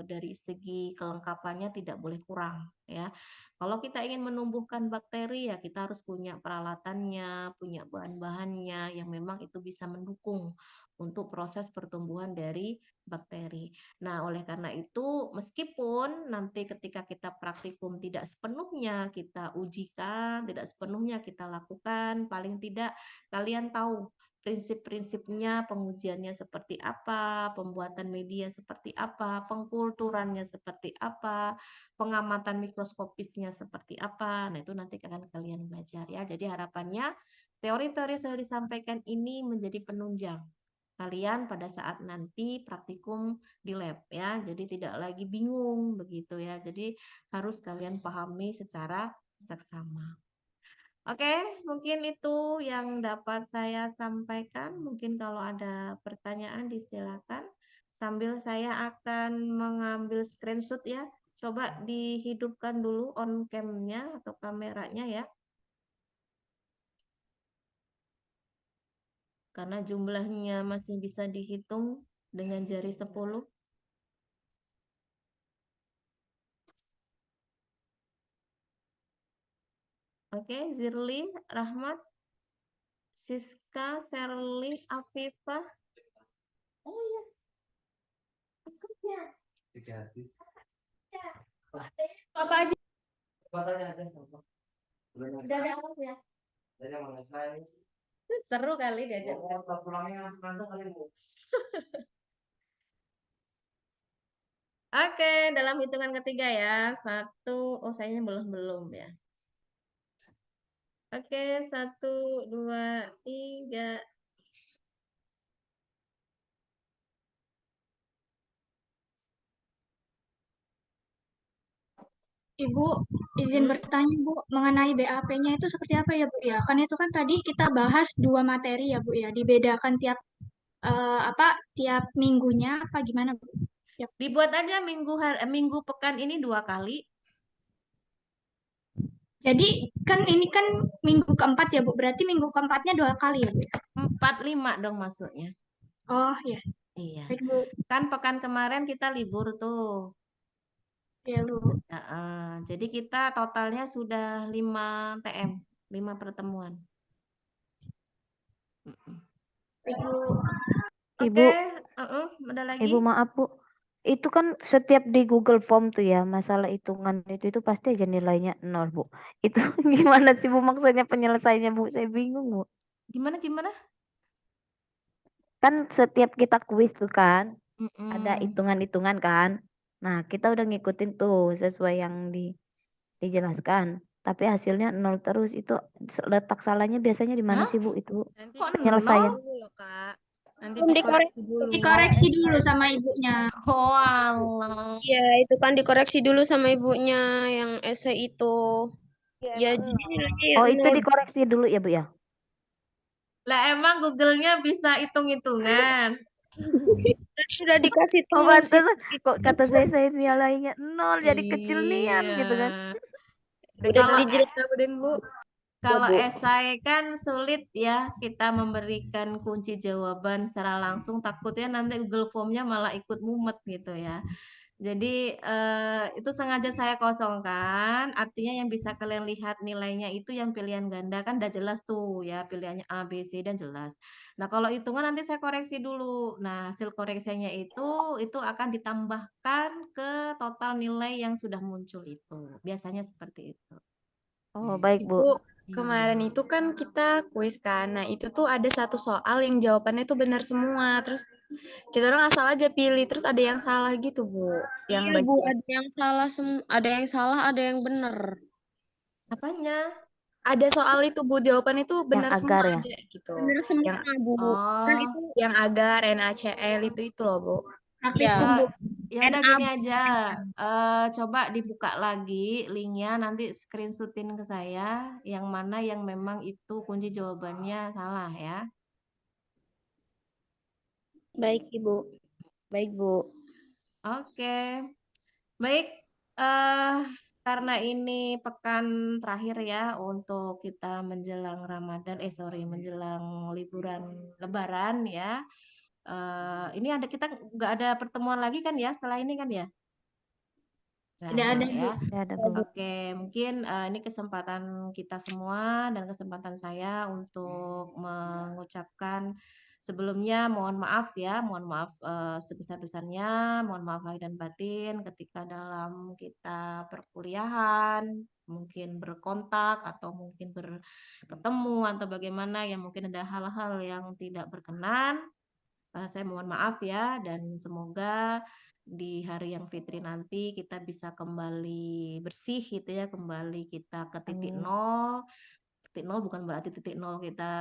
dari segi kelengkapannya tidak boleh kurang ya. Kalau kita ingin menumbuhkan bakteri ya kita harus punya peralatannya, punya bahan-bahannya yang memang itu bisa mendukung untuk proses pertumbuhan dari bakteri. Nah, oleh karena itu meskipun nanti ketika kita praktikum tidak sepenuhnya kita ujikan, tidak sepenuhnya kita lakukan, paling tidak kalian tahu prinsip-prinsipnya, pengujiannya seperti apa, pembuatan media seperti apa, pengkulturannya seperti apa, pengamatan mikroskopisnya seperti apa. Nah, itu nanti akan kalian belajar ya. Jadi harapannya teori-teori yang sudah disampaikan ini menjadi penunjang kalian pada saat nanti praktikum di lab ya. Jadi tidak lagi bingung begitu ya. Jadi harus kalian pahami secara seksama. Oke, mungkin itu yang dapat saya sampaikan. Mungkin kalau ada pertanyaan disilakan. Sambil saya akan mengambil screenshot ya. Coba dihidupkan dulu on cam-nya atau kameranya ya. Karena jumlahnya masih bisa dihitung dengan jari 10. Oke, Zirli, Rahmat, Siska, Serli, Afifah. Oh iya. Ikutnya. Apa aja? Udah ada ya? Seru kali diajak. Oke, dalam hitungan ketiga ya. 1, oh sayangnya belum ya. Oke, 1, 2, 3. Ibu, izin bertanya Bu, mengenai BAP-nya itu seperti apa ya Bu ya? Kan itu kan tadi kita bahas 2 materi ya Bu ya, dibedakan tiap tiap minggunya apa gimana Bu? Dibuat aja minggu pekan ini 2 kali. Jadi kan ini kan minggu keempat ya Bu, berarti minggu keempatnya 2 kali ya Bu? 4, 5 dong maksudnya. Oh ya. Iya. Baik Bu. Kan pekan kemarin kita libur tuh. Iya Bu. Jadi kita totalnya sudah 5 TM, 5 pertemuan. Baik Bu. Ibu, ada lagi? Ibu maaf Bu, itu kan setiap di Google Form tuh ya, masalah hitungan itu pasti aja nilainya 0 Bu. Itu gimana sih Bu maksudnya penyelesaiannya Bu? Saya bingung Bu. Gimana? Kan setiap kita kuis tuh kan, ada hitungan-hitungan kan. Nah, kita udah ngikutin tuh sesuai yang dijelaskan. Tapi hasilnya 0 terus. Itu letak salahnya biasanya di mana sih Bu itu? Nanti Penyelesaian. dulu loh, Kak. Nanti Dikoreksi dulu. Dikoreksi dulu sama ibunya. Oh alah. Iya, itu kan dikoreksi dulu sama ibunya yang esai itu. Ya, jadi nilainya ya Oh, itu 0. dikoreksi dulu ya Bu ya? Lah emang Google-nya bisa hitung-hitungan. Sudah dikasih Oh, tools. pantesan. Kok kata saya nilainya 0 jadi kecil nian gitu kan. Kalau esai kan sulit ya kita memberikan kunci jawaban secara langsung, takutnya nanti Google Form-nya malah ikut mumet gitu ya. Jadi itu sengaja saya kosongkan, artinya yang bisa kalian lihat nilainya itu yang pilihan ganda kan udah jelas tuh ya, pilihannya A, B, C dan jelas. Nah, kalau hitungan nanti saya koreksi dulu. Nah, hasil koreksinya itu akan ditambahkan ke total nilai yang sudah muncul itu. Biasanya seperti itu. Oh, baik Bu. Bu, kemarin itu kan kita kuis kan. Nah, itu tuh ada satu soal yang jawabannya tuh benar semua. Terus kita orang asal aja pilih, terus ada yang salah gitu, Bu. Yang Iya, Bu, ada yang salah ada yang salah, ada yang benar. Apanya? Ada soal itu, Bu, jawabannya itu benar semua agar ya? ada gitu. Benar semua, Bu. Kan itu yang agar, NaCl itu loh, Bu. ya. Ya udah gini aja, coba dibuka lagi linknya, nanti screenshotin ke saya yang mana yang memang itu kunci jawabannya salah ya. Baik Ibu. Baik Bu. Oke, baik. Karena ini pekan terakhir ya untuk kita menjelang Ramadan, menjelang liburan Lebaran ya. Ini kita nggak ada pertemuan lagi kan ya setelah ini kan ya? Tidak ada ya. Bu. Oke, mungkin ini kesempatan kita semua dan kesempatan saya untuk mengucapkan sebelumnya mohon maaf ya, mohon maaf sebesar-besarnya, mohon maaf lahir dan batin ketika dalam kita perkuliahan, mungkin berkontak atau mungkin bertemu atau bagaimana ya mungkin ada hal-hal yang tidak berkenan. Saya mohon maaf ya dan semoga di hari yang fitri nanti kita bisa kembali bersih gitu ya, kembali kita ke titik nol. Titik nol bukan berarti titik nol kita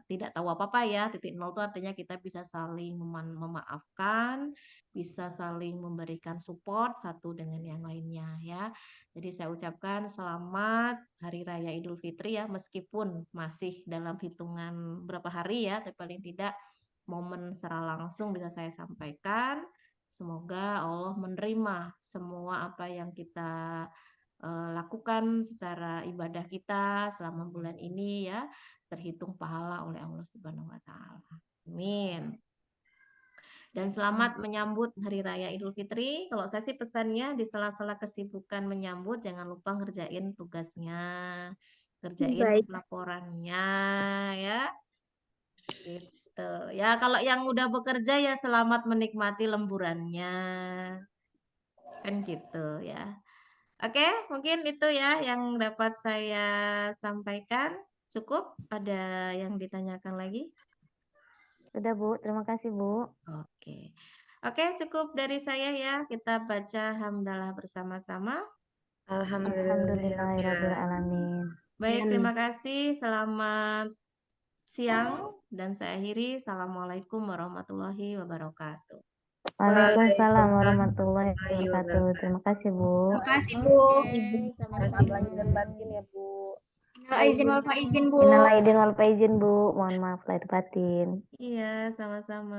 tidak tahu apa-apa ya. Titik nol itu artinya kita bisa saling memaafkan, bisa saling memberikan support satu dengan yang lainnya ya. Jadi saya ucapkan selamat Hari Raya Idul Fitri ya, meskipun masih dalam hitungan berapa hari ya, tapi paling tidak momen secara langsung bisa saya sampaikan. Semoga Allah menerima semua apa yang kita lakukan secara ibadah kita selama bulan ini ya, terhitung pahala oleh Allah Subhanahu wa taala. Amin. Dan selamat menyambut Hari Raya Idul Fitri. Kalau saya sih pesannya di sela-sela kesibukan menyambut jangan lupa ngerjain tugasnya. kerjain Baik. laporannya ya. Gitu. Ya, kalau yang udah bekerja ya selamat menikmati lemburannya. Kan gitu ya. Oke, mungkin itu ya yang dapat saya sampaikan. Cukup? Ada yang ditanyakan lagi? Sudah, Bu. Terima kasih, Bu. Oke. Oke, cukup dari saya ya. Kita baca hamdalah bersama-sama. Alhamdulillahirrahmanirrahim. Baik, terima kasih. Selamat siang dan saya akhiri. Assalamualaikum warahmatullahi wabarakatuh. Waalaikumsalam warahmatullahi wabarakatuh. Terima kasih, Bu. Terima kasih, Bu. Maaf lahir dan batin ya, Bu. Minal aizin wal faizin, Bu. Minal aidin wal faizin, Bu. Mohon maaf lahir batin. Iya, sama-sama.